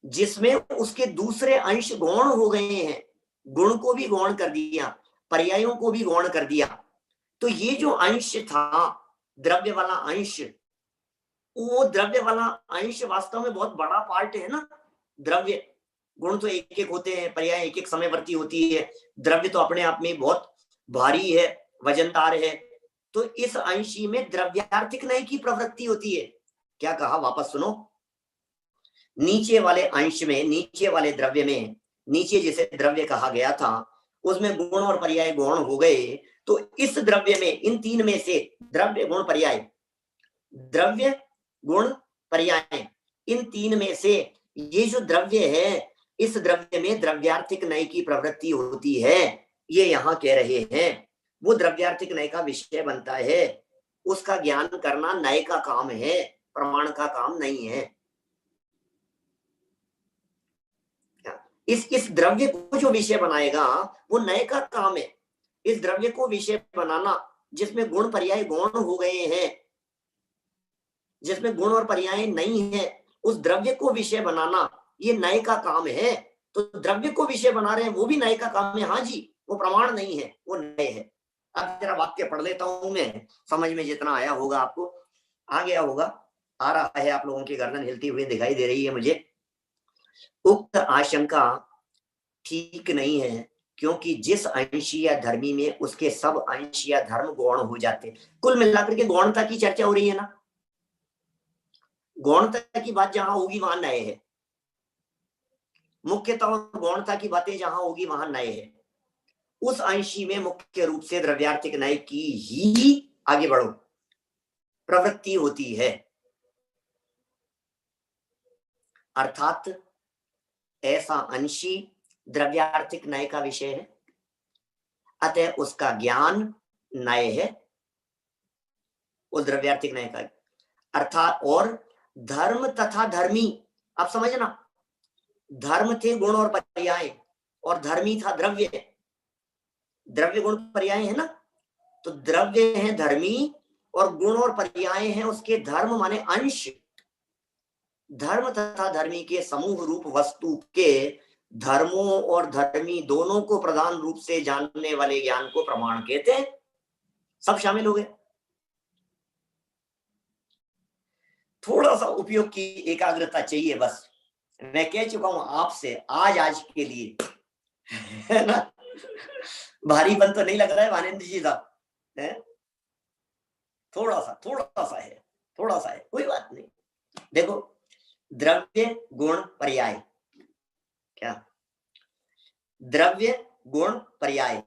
जिसमें उसके दूसरे अंश गौण हो गए हैं, गुण को भी गौण कर दिया, पर्यायों को भी गौण कर दिया। तो ये जो अंश था द्रव्य वाला अंश, वो द्रव्य वाला अंश वास्तव में बहुत बड़ा पार्ट है ना। द्रव्य गुण तो एक एक होते हैं, पर्याय एक एक समयवर्ती होती है, द्रव्य तो अपने आप में बहुत भारी है, वजनदार है। तो इस अंशी में द्रव्यार्थिक नय की प्रवृत्ति होती है। क्या कहा, वापस सुनो, नीचे वाले अंश में, नीचे वाले द्रव्य में, नीचे जिसे द्रव्य कहा गया था उसमें गुण और पर्याय गौण हो गए। तो इस द्रव्य में, इन 3 में से द्रव्य गुण पर्याय, द्रव्य गुण पर्याय, इन 3 में से ये जो द्रव्य है इस द्रव्य में द्रव्यार्थिक नय की प्रवृत्ति होती है, ये यहाँ कह रहे हैं। वो द्रव्यार्थिक नय का विषय बनता है, उसका ज्ञान करना नय का काम है, प्रमाण का काम नहीं है। इस द्रव्य को जो विषय बनाएगा वो नय का काम है। इस द्रव्य को विषय बनाना जिसमें गुण पर्याय गौण हो गए हैं, जिसमें गुण और पर्याय नहीं है, उस द्रव्य को विषय बनाना ये नय का काम है। तो द्रव्य को विषय बना रहे हैं वो भी नय का काम है। हाँ जी, वो प्रमाण नहीं है, वो नय है। अब जरा वाक्य पढ़ लेता हूं मैं, समझ में जितना आया होगा आपको, आ गया होगा, आ रहा है, आप लोगों की गर्दन हिलती हुई दिखाई दे रही है मुझे। उक्त आशंका ठीक नहीं है, क्योंकि जिस अंशीय धर्मी में उसके सब अंशीय धर्म गौण हो जाते। कुल मिलाकर के गौणता की चर्चा हो रही है ना, गौणता की बात जहां होगी वहां नय है, मुख्यतः और गौणता की बातें जहां होगी वहां नय है। उस अंशी में मुख्य रूप से द्रव्यार्थिक नय की ही, आगे बढ़ो, प्रवृत्ति होती है। अर्थात ऐसा अंशी द्रव्यार्थिक नय का विषय है, अतः उसका ज्ञान नय है, उस द्रव्यार्थिक नय का। अर्थात और धर्म तथा धर्मी, आप समझना, धर्म थे गुण और पर्याय, और धर्मी था द्रव्य। द्रव्य गुण पर्याय है ना, तो द्रव्य है धर्मी और गुण और पर्याय है उसके धर्म माने अंश। धर्म तथा धर्मी के समूह रूप वस्तु के धर्मों और धर्मी दोनों को प्रधान रूप से जानने वाले ज्ञान को प्रमाण कहते हैं। सब शामिल हो गए। थोड़ा सा उपयोग की एकाग्रता चाहिए बस। मैं कह चुका हूं आपसे आज के लिए, है ना, भारीपन तो नहीं लग रहा है भानेन्द्र जी साहब, है? थोड़ा सा है, कोई बात नहीं। देखो, द्रव्य गुण पर्याय, क्या द्रव्य गुण पर्याय,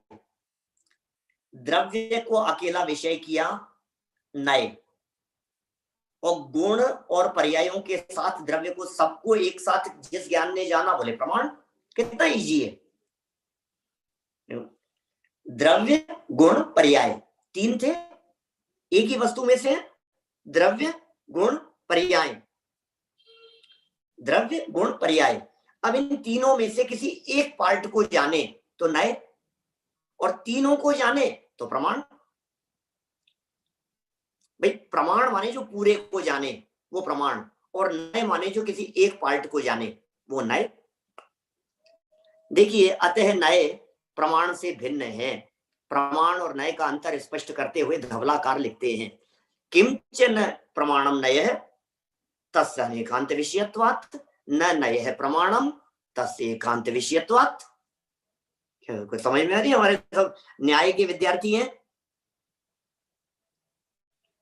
द्रव्य को अकेला विषय किया नय, और गुण और पर्यायों के साथ द्रव्य को सबको एक साथ जिस ज्ञान ने जाना, बोले प्रमाण। कितना इजी है। द्रव्य गुण पर्याय तीन थे, एक ही वस्तु में से द्रव्य गुण पर्याय, द्रव्य गुण पर्याय। अब इन तीनों में से किसी एक पार्ट को जाने तो नय, और तीनों को जाने तो प्रमाण। भाई प्रमाण माने जो पूरे को जाने वो प्रमाण, और नय माने जो किसी एक पार्ट को जाने वो नय। देखिए, अतः नय प्रमाण से भिन्न है। प्रमाण और नय का अंतर स्पष्ट करते हुए धवलाकार लिखते हैं, किंचन प्रमाणम नयः तस्य अनेकांत विषयत्वात्, न नयः प्रमाणम तस्य एकांत विषयत्वात्। कुछ समझ में आ रही है? हमारे सब न्याय के विद्यार्थी हैं।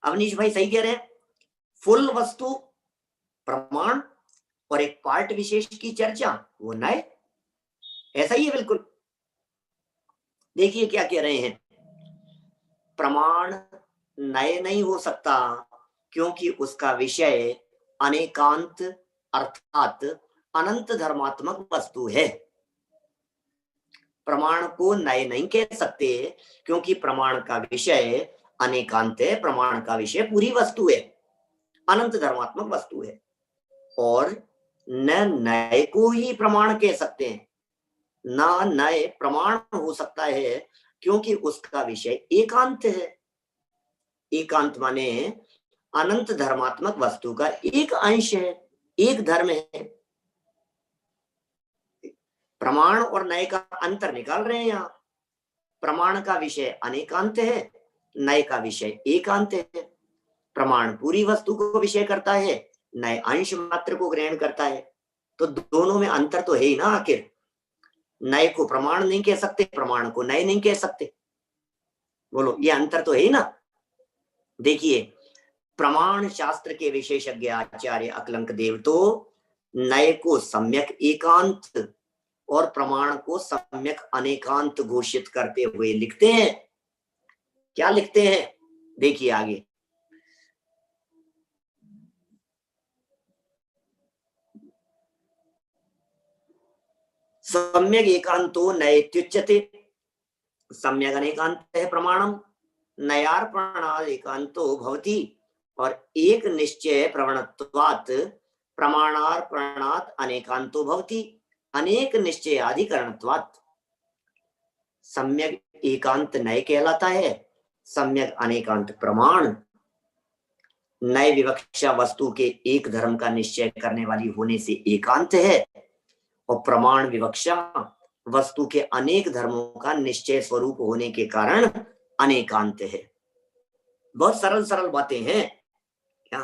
अवनीश भाई सही कह रहे हैं, फुल वस्तु प्रमाण और एक पार्ट विशेष की चर्चा वो नय, ऐसा ही है बिल्कुल। देखिए क्या कह रहे हैं, प्रमाण नय नहीं हो सकता क्योंकि उसका विषय अनेकांत अर्थात अनंत धर्मात्मक वस्तु है। प्रमाण को नय नहीं कह सकते क्योंकि प्रमाण का विषय अनेकांत है, प्रमाण का विषय पूरी वस्तु है, अनंत धर्मात्मक वस्तु है। और न नय को ही प्रमाण कह सकते हैं, न नय प्रमाण हो सकता है क्योंकि उसका विषय एकांत है। एकांत माने अनंत धर्मात्मक वस्तु का एक अंश है, एक धर्म है। प्रमाण और नय का अंतर निकाल रहे हैं यहां। प्रमाण का विषय अनेकांत है, नय का विषय एकांत है। प्रमाण पूरी वस्तु को विषय करता है, नय अंश मात्र को ग्रहण करता है। तो दोनों में अंतर तो है ही ना। आखिर नय को प्रमाण नहीं कह सकते, प्रमाण को नय नहीं कह सकते। बोलो, ये अंतर तो है ही ना। देखिए, प्रमाण शास्त्र के विशेषज्ञ आचार्य अकलंक देव तो नय को सम्यक एकांत और प्रमाण को सम्यक अनेकांत घोषित करते हुए लिखते हैं। क्या लिखते हैं, देखिए आगे। सम्यक एकांतो नयेत्युच्यते, सम्यक अनेकांत है प्रमाणम, नयार्पणात् एकांतो भवति, और एक निश्चय प्रवणत्वात् प्रमाणार्पणात् अनेकांतो भवति, अनेक निश्चय अधिकरणत्वात्। सम्यक एकांत नय कहलाता है, सम्यक अनेकांत प्रमाण। नय विवक्षा वस्तु के एक धर्म का निश्चय करने वाली होने से एकांत है, और प्रमाण विवक्षा वस्तु के अनेक धर्मों का निश्चय स्वरूप होने के कारण अनेकांत है। बहुत सरल सरल बातें हैं क्या।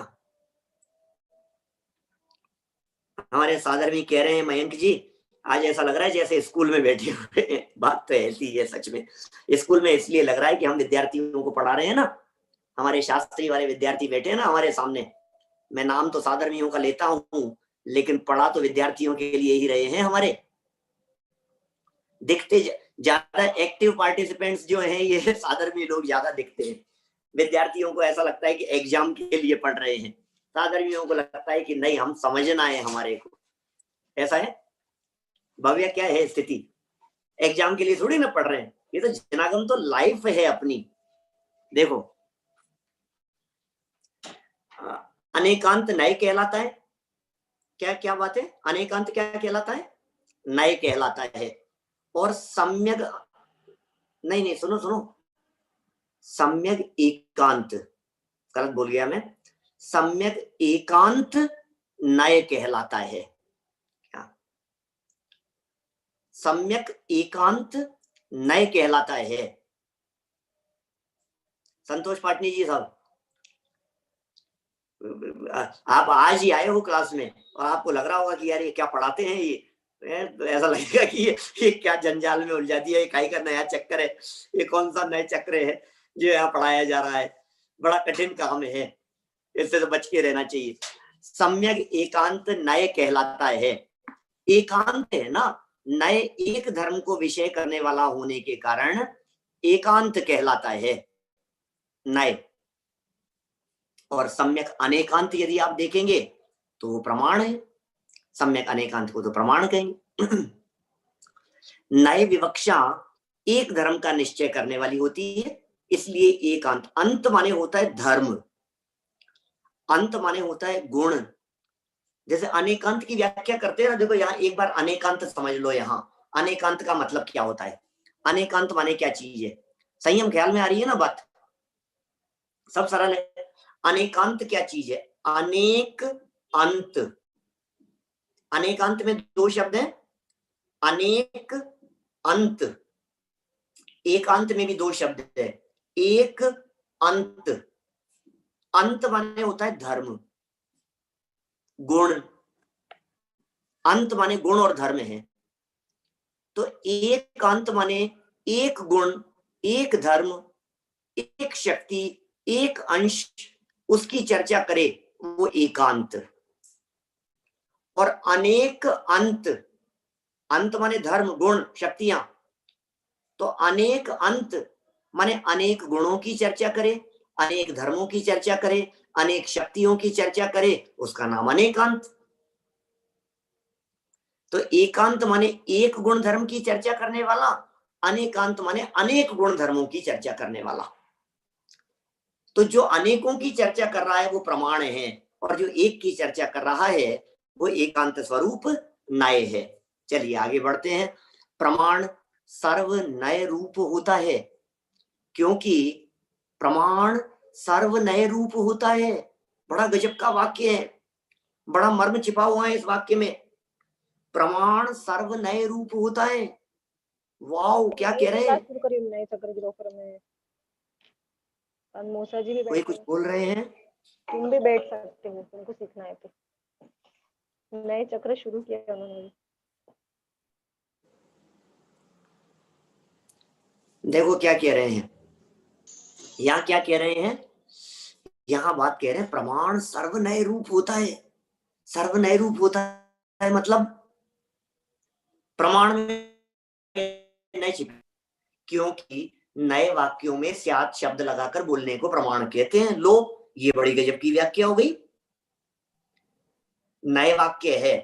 हमारे साधर्मी कह रहे हैं, मयंक जी आज ऐसा लग रहा है जैसे स्कूल में बैठे हुए हैं। बात तो ऐसी है सच में, स्कूल में इसलिए लग रहा है कि हम विद्यार्थियों को पढ़ा रहे हैं ना, हमारे शास्त्री वाले विद्यार्थी बैठे हैं ना हमारे सामने। मैं नाम तो साधर्मियों का लेता हूं, लेकिन पढ़ा तो विद्यार्थियों के लिए ही रहे हैं। हमारे दिखते ज्यादा एक्टिव पार्टिसिपेंट्स जो हैं ये साधर्मी लोग ज्यादा दिखते हैं। विद्यार्थियों को ऐसा लगता है कि एग्जाम के लिए पढ़ रहे हैं, साधर्मियों को लगता है कि नहीं हम समझना है हमारे को। ऐसा है भव्य, क्या है स्थिति, एग्जाम के लिए थोड़ी ना पढ़ रहे हैं, ये तो जनागम तो लाइफ है अपनी। देखो अनेकांत नय कहलाता है, क्या क्या बात है, अनेकांत क्या कहलाता है, नय कहलाता है। और सम्यक नहीं सुनो सुनो, सम्यक एकांत, गलत बोल गया मैं, सम्यक एकांत नय कहलाता है। सम्यक एकांत नय कहलाता है। संतोष पाटनी जी साहब, आप आज ही आए हो क्लास में और आपको लग रहा होगा कि यार ये क्या पढ़ाते हैं, ये ऐसा लगेगा कि ये क्या जंजाल में उलझा दिया, ये काई का नया चक्कर है, ये कौन सा नया चक्र है जो यहाँ पढ़ाया जा रहा है, बड़ा कठिन काम है, इससे तो बच के रहना चाहिए। सम्यक एकांत नय कहलाता है। एकांत है ना, नय एक धर्म को विषय करने वाला होने के कारण एकांत कहलाता है नय। और सम्यक अनेकांत यदि आप देखेंगे तो वो प्रमाण है, सम्यक अनेकांत को तो प्रमाण कहेंगे। नय विवक्षा एक धर्म का निश्चय करने वाली होती है, इसलिए एकांत। अंत माने होता है धर्म, अंत माने होता है गुण। जैसे अनेकांत की व्याख्या करते हैं ना, देखो यहाँ एक बार अनेकांत समझ लो। यहाँ अनेकांत का मतलब क्या होता है, अनेकांत माने क्या चीज है, संयम ख्याल में आ रही है ना बात, सब सरल है। अनेकांत क्या चीज है, अनेक अंत। अनेकांत में दो शब्द हैं, अनेक अंत। एकांत में भी दो शब्द है, एक अंत। अंत माने होता है धर्म, गुण। अंत माने गुण और धर्म है। तो एक अंत माने एक गुण, एक धर्म, एक शक्ति, एक अंश, उसकी चर्चा करे वो एकांत। और अनेक अंत, अंत माने धर्म, गुण, शक्तियां, तो अनेक अंत माने अनेक गुणों की चर्चा करे, अनेक धर्मों की चर्चा करे, अनेक शक्तियों की चर्चा करे, उसका नाम अनेकांत। तो एकांत माने एक गुण धर्म की चर्चा करने वाला, अनेकांत माने अनेक गुण धर्मों की चर्चा करने वाला। तो जो अनेकों की चर्चा कर रहा है वो प्रमाण है, और जो एक की चर्चा कर रहा है वो एकांत स्वरूप नय है। चलिए आगे बढ़ते हैं। प्रमाण सर्व नय रूप होता है, क्योंकि प्रमाण सर्व नय रूप होता है। बड़ा गजब का वाक्य है, बड़ा मर्म छिपा हुआ है इस वाक्य में। प्रमाण सर्व नय रूप होता है। वाओ, क्या कह रहे हैं, मौसा जी भी कोई कुछ बोल रहे हैं। तुम भी बैठ सकते हो, तुमको सीखना है तो। नए चक्र शुरू किया उन्होंने। देखो क्या कह रहे हैं, यहाँ क्या कह रहे हैं, यहाँ बात कह रहे हैं प्रमाण सर्व नय रूप होता है। सर्व नय रूप होता है मतलब प्रमाण में नय छिपे, क्योंकि नए वाक्यों में स्यात् शब्द लगाकर बोलने को प्रमाण कहते हैं। लो, ये बड़ी गजब की व्याख्या हो गई। नए वाक्य है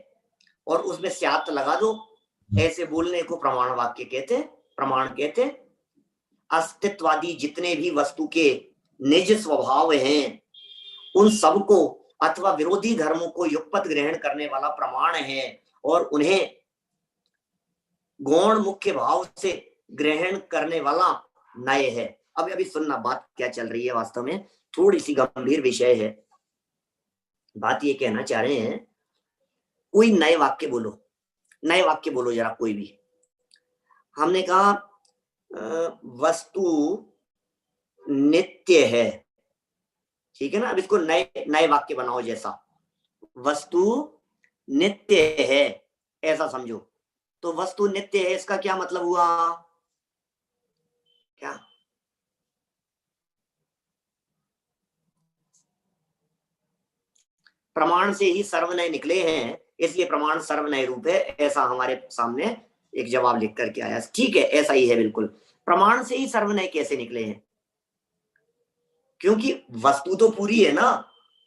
और उसमें स्यात् लगा दो ऐसे बोलने को प्रमाण वाक्य कहते हैं, प्रमाण कहते हैं। अस्तित्ववादी जितने भी वस्तु के निज स्वभाव हैं उन सबको अथवा विरोधी धर्मों को युगपत ग्रहण करने वाला प्रमाण है और उन्हें गौण मुख्य भाव से ग्रहण करने वाला नय है। अब अभी सुनना बात क्या चल रही है, वास्तव में थोड़ी सी गंभीर विषय है। बात ये कहना चाह रहे हैं, कोई नए वाक्य बोलो, नए वाक्य बोलो जरा कोई भी। हमने कहा वस्तु नित्य है, ठीक है ना। अब इसको नए नए वाक्य बनाओ, जैसा वस्तु नित्य है ऐसा समझो। तो वस्तु नित्य है इसका क्या मतलब हुआ? क्या प्रमाण से ही सर्वनय निकले हैं, इसलिए प्रमाण सर्वनय रूप है, ऐसा हमारे सामने एक जवाब लिख करके आया। ठीक है, ऐसा ही है बिल्कुल। प्रमाण से ही सर्वनय कैसे निकले हैं? क्योंकि वस्तु तो पूरी है ना।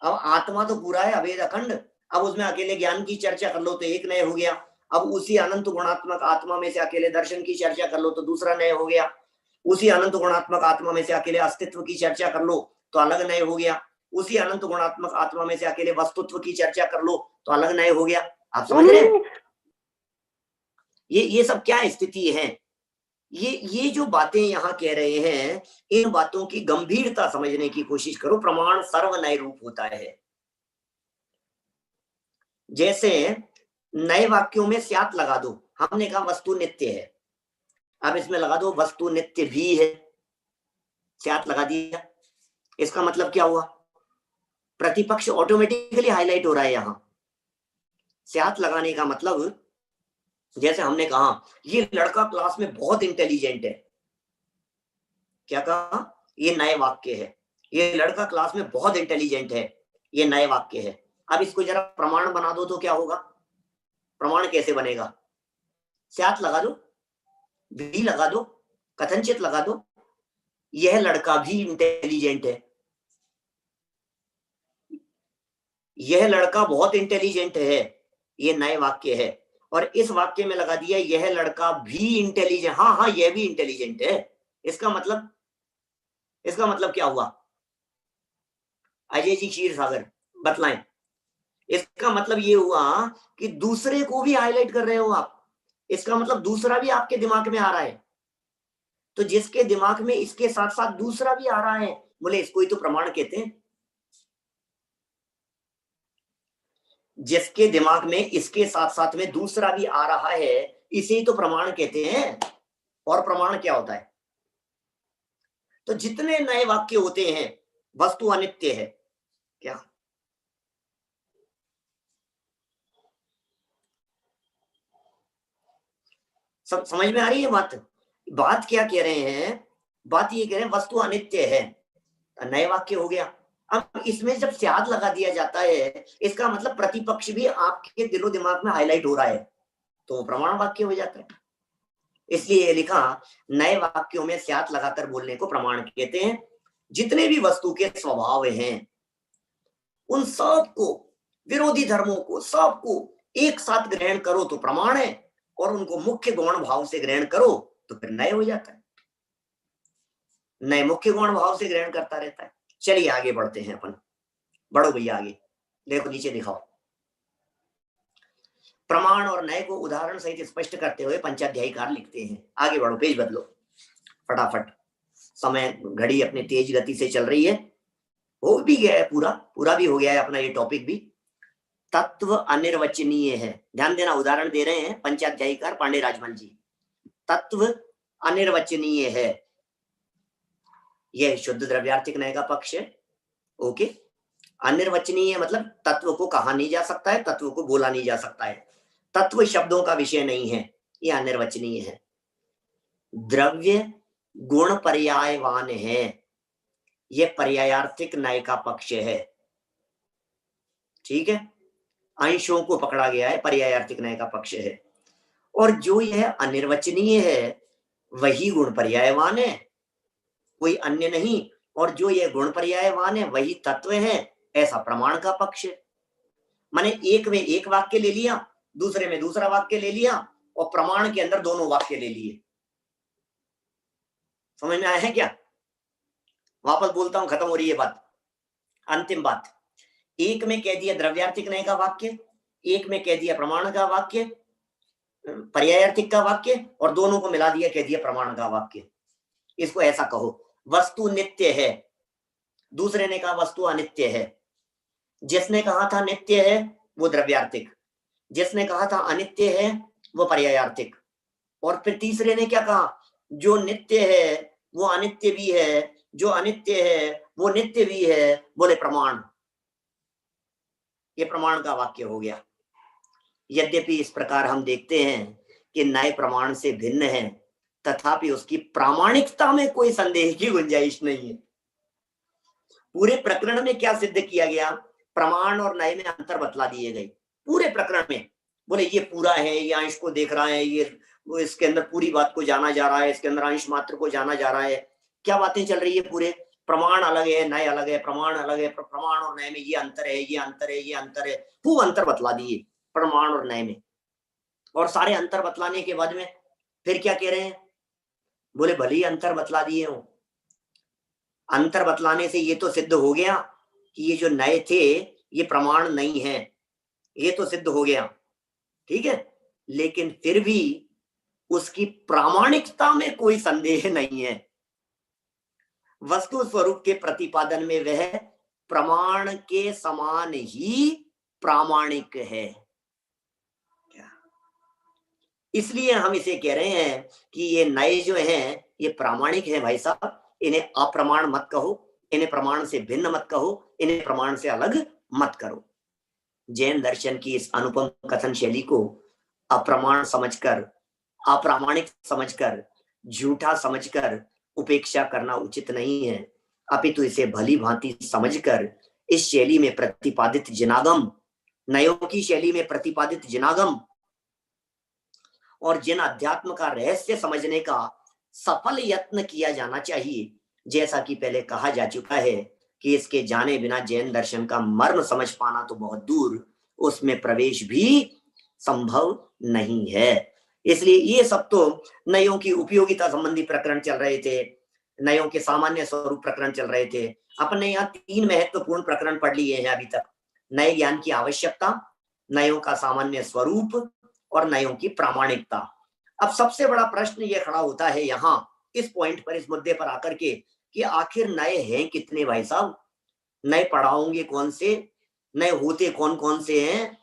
अब आत्मा तो पूरा है, अभेद अखंड। अब उसमें अकेले ज्ञान की चर्चा कर लो तो एक नय हो गया। अब उसी अनंत गुणात्मक आत्मा में से अकेले दर्शन की चर्चा कर लो तो दूसरा नय हो गया। उसी अनंत गुणात्मक आत्मा में से अकेले अस्तित्व की चर्चा कर लो तो अलग नय हो गया। उसी अनंत गुणात्मक आत्मा में से अकेले वस्तुत्व की चर्चा कर लो तो अलग नय हो गया। आप समझ रहे हैं? ये सब क्या स्थिति है? ये जो बातें यहाँ कह रहे हैं, इन बातों की गंभीरता समझने की कोशिश करो। प्रमाण सर्वनय रूप होता है। जैसे नए वाक्यों में स्यात् लगा दो, हमने कहा वस्तु नित्य है, अब इसमें लगा दो वस्तु नित्य भी है, स्यात् लगा दिया। इसका मतलब क्या हुआ? प्रतिपक्ष ऑटोमेटिकली हाईलाइट हो रहा है। यहां स्यात् लगाने का मतलब, जैसे हमने कहा ये लड़का क्लास में बहुत इंटेलिजेंट है, क्या कहा? ये नए वाक्य है। ये लड़का क्लास में बहुत इंटेलिजेंट है, ये नए वाक्य है। अब इसको जरा प्रमाण बना दो तो क्या होगा? प्रमाण कैसे बनेगा? स्यात् लगा दो, भी लगा दो, कथनचित लगा दो, यह लड़का भी इंटेलिजेंट है, यह लड़का बहुत इंटेलिजेंट है, ये नए वाक्य है। और इस वाक्य में लगा दिया यह लड़का भी इंटेलिजेंट, हाँ यह भी इंटेलिजेंट है। इसका मतलब क्या हुआ? अजय जी क्षीर सागर बतलाएं। इसका मतलब ये हुआ कि दूसरे को भी हाईलाइट कर रहे हो आप। इसका मतलब दूसरा भी आपके दिमाग में आ रहा है। तो जिसके दिमाग में इसके साथ साथ दूसरा भी आ रहा है, बोले इसको ही तो प्रमाण कहते हैं। जिसके दिमाग में इसके साथ साथ में दूसरा भी आ रहा है, इसे ही तो प्रमाण कहते हैं। और प्रमाण क्या होता है? तो जितने नए वाक्य होते हैं, वस्तु अनित्य है, क्या सब समझ में आ रही है बात? बात क्या कह रहे हैं? बात ये कह रहे हैं वस्तु अनित्य है, नए वाक्य हो गया। अब इसमें जब स्यात् लगा दिया जाता है, इसका मतलब प्रतिपक्ष भी आपके दिलो दिमाग में हाईलाइट हो रहा है, तो प्रमाण वाक्य हो जाता है। इसलिए लिखा नए वाक्यों में स्यात् लगाकर बोलने को प्रमाण कहते हैं। जितने भी वस्तु के स्वभाव हैं उन सबको, विरोधी धर्मों को सबको एक साथ ग्रहण करो तो प्रमाण है, और उनको मुख्य गौण भाव से ग्रहण करो तो फिर नए हो जाता है। नए मुख्य गौण भाव से ग्रहण करता रहता है। चलिए आगे बढ़ते हैं अपन। बढ़ो भैया आगे, देखो नीचे दिखाओ। प्रमाण और नए को उदाहरण सहित स्पष्ट करते हुए पंचाध्यायीकार लिखते हैं। आगे बढ़ो, पेज बदलो फटाफट, समय घड़ी अपनी तेज गति से चल रही है। हो भी गया है, पूरा भी हो गया है अपना ये टॉपिक भी। तत्व अनिर्वचनीय है, ध्यान देना, उदाहरण दे रहे हैं पंचाध्यायीकार पांडे राजमल जी। तत्व अनिर्वचनीय है, यह शुद्ध द्रव्यार्थिक नय का पक्ष है। ओके, अनिर्वचनीय मतलब तत्व को कहा नहीं जा सकता है, तत्व को बोला नहीं जा सकता है, तत्व शब्दों का विषय नहीं है, यह अनिर्वचनीय है। द्रव्य गुण पर्यायवान है, यह पर्यायार्थिक नय का पक्ष है। ठीक है, अंशों को पकड़ा गया है, पर्यायार्थिक नय का पक्ष है। और जो यह अनिर्वचनीय है वही गुण पर्यायवान है, कोई अन्य नहीं। और जो यह गुण पर्यायवान है वही तत्व है, ऐसा प्रमाण का पक्ष है। माने एक में एक वाक्य ले लिया, दूसरे में दूसरा वाक्य ले लिया, और प्रमाण के अंदर दोनों वाक्य ले लिए। समझ में आया है क्या? वापस बोलता हूं, खत्म हो रही है बात। अंतिम बात, एक में कह दिया द्रव्यार्थिक न्याय का वाक्य, एक में कह दिया प्रमाण का वाक्य, पर्यायार्थिक का वाक्य, और दोनों को मिला दिया, कह दिया प्रमाण का वाक्य। इसको ऐसा कहो, वस्तु नित्य है, दूसरे ने कहा वस्तु अनित्य है। जिसने कहा था नित्य है वो द्रव्यार्थिक, जिसने कहा था अनित्य है वो पर्यायार्थिक, और फिर तीसरे ने क्या कहा, जो नित्य है वो अनित्य भी है, जो अनित्य है वो नित्य भी है, बोले प्रमाण। ये प्रमाण का वाक्य हो गया। यद्यपि इस प्रकार हम देखते हैं कि न्याय प्रमाण से भिन्न है, तथापि उसकी प्रामाणिकता में कोई संदेह की गुंजाइश नहीं है। पूरे प्रकरण में क्या सिद्ध किया गया, प्रमाण और न्याय में अंतर बतला दिए गए पूरे प्रकरण में। बोले ये पूरा है, ये अंश को देख रहा है, ये वो इसके अंदर पूरी बात को जाना जा रहा है, इसके अंदर अंश मात्र को जाना जा रहा है। क्या बातें चल रही है, पूरे प्रमाण अलग है, न्याय अलग है, प्रमाण अलग है, प्रमाण और न्याय में ये अंतर है, ये अंतर है, ये अंतर है, खूब अंतर बतला दिए प्रमाण और न्याय में। और सारे अंतर बतलाने के बाद में फिर क्या कह रहे हैं, बोले भले ही अंतर बतला दिए हो, अंतर बतलाने से ये तो सिद्ध हो गया कि ये जो नए थे ये प्रमाण नहीं है, ये तो सिद्ध हो गया, ठीक है, लेकिन फिर भी उसकी प्रामाणिकता में कोई संदेह नहीं है। वस्तु स्वरूप के प्रतिपादन में वह प्रमाण के समान ही प्रामाणिक है। इसलिए हम इसे कह रहे हैं कि ये नए जो हैं ये प्रामाणिक है भाई साहब, इन्हें अप्रमाण मत कहो, इन्हें प्रमाण से भिन्न मत कहो, इन्हें प्रमाण से अलग मत करो। जैन दर्शन की इस अनुपम कथन शैली को अप्रमाण समझकर, अप्रामाणिक समझकर, झूठा समझकर उपेक्षा करना उचित नहीं है, अपितु इसे भली भांति समझकर इस शैली में प्रतिपादित जिनागम, नयों की शैली में प्रतिपादित जिनागम और जिन अध्यात्म का रहस्य समझने का सफल यत्न किया जाना चाहिए। जैसा कि पहले कहा जा चुका है कि इसके जाने बिना जैन दर्शन का मर्म समझ पाना तो बहुत दूर, उसमें प्रवेश भी संभव नहीं है। इसलिए ये सब तो नयों की उपयोगिता संबंधी प्रकरण चल रहे थे, नयों के सामान्य स्वरूप प्रकरण चल रहे थे। अपने यहाँ 3 महत्वपूर्ण प्रकरण पढ़ लिए हैं अभी तक, नए ज्ञान की आवश्यकता, नयों का सामान्य स्वरूप और नयों की प्रामाणिकता। अब सबसे बड़ा प्रश्न ये खड़ा होता है यहाँ इस पॉइंट पर, इस मुद्दे पर आकर के, कि आखिर नए हैं कितने भाई साहब, नए पढ़ाओगे कौन से, नए होते कौन कौन से हैं,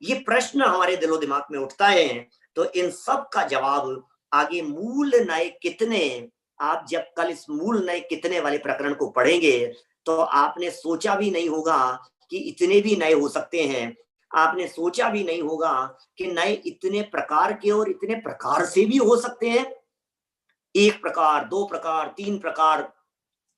ये प्रश्न हमारे दिलो दिमाग में उठता है। तो इन सब का जवाब आगे मूल नए कितने, आप जब कल इस मूल नए कितने वाले प्रकरण को पढ़ेंगे तो आपने सोचा भी नहीं होगा कि इतने भी नए हो सकते हैं, आपने सोचा भी नहीं होगा कि नए इतने प्रकार के और इतने प्रकार से भी हो सकते हैं। 1 प्रकार, 2 प्रकार, 3 प्रकार,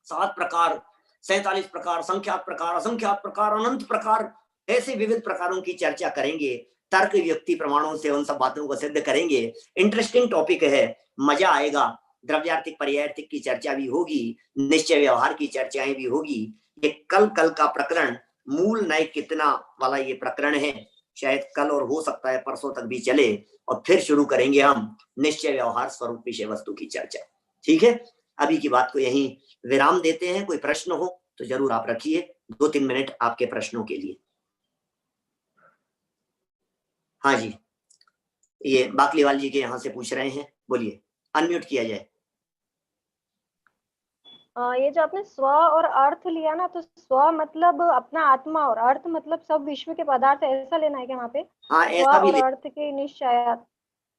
7 प्रकार, 47 प्रकार, संख्यात प्रकार, असंख्यात प्रकार, अनंत प्रकार, ऐसे विविध प्रकारों की चर्चा करेंगे। तर्क युक्ति प्रमाणों से उन सब बातों को सिद्ध करेंगे। इंटरेस्टिंग टॉपिक है, मजा आएगा। द्रव्यार्थिक पर्यायार्थिक की चर्चा भी होगी, निश्चय व्यवहार की चर्चाएं भी होगी। ये कल का प्रकरण मूल नए कितना वाला ये प्रकरण है, शायद कल और हो सकता है परसों तक भी चले, और फिर शुरू करेंगे हम निश्चय व्यवहार स्वरूप विषय वस्तु की चर्चा। ठीक है, अभी की बात को यहीं विराम देते हैं। कोई प्रश्न हो तो जरूर आप रखिए, 2-3 मिनट आपके प्रश्नों के लिए। हाँ जी, ये बाकलीवाल जी के यहाँ से पूछ रहे हैं, बोलिए, अनम्यूट किया जाए। ये जो आपने स्व और अर्थ लिया ना, तो स्व मतलब अपना आत्मा और अर्थ मतलब सब विश्व के पदार्थ, ऐसा लेना है क्या वहाँ पे? हाँ, स्व ऐसा भी और अर्थ के निश्चयात।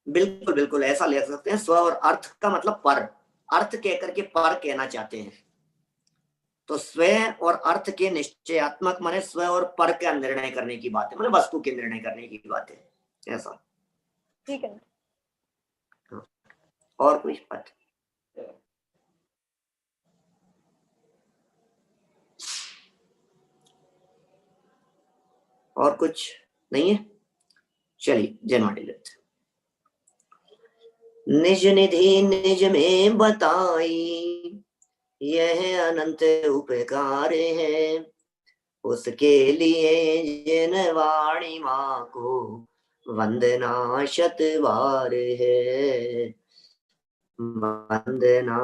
बिल्कुल बिल्कुल ऐसा ले सकते हैं। स्व और अर्थ का मतलब पर, अर्थ कह करके पर कहना चाहते हैं, तो स्व और अर्थ के निश्चयात्मक माने स्व और पर का निर्णय करने की बात है, मतलब वस्तु के निर्णय करने की बात है, ऐसा। ठीक है। और कोई बात? और कुछ नहीं है? चलिए जय माटिलित। निज निधि निज में बताई, यह अनंत उपकार है, उसके लिए जिन वाणी माँ को वंदना शतवार है, वंदना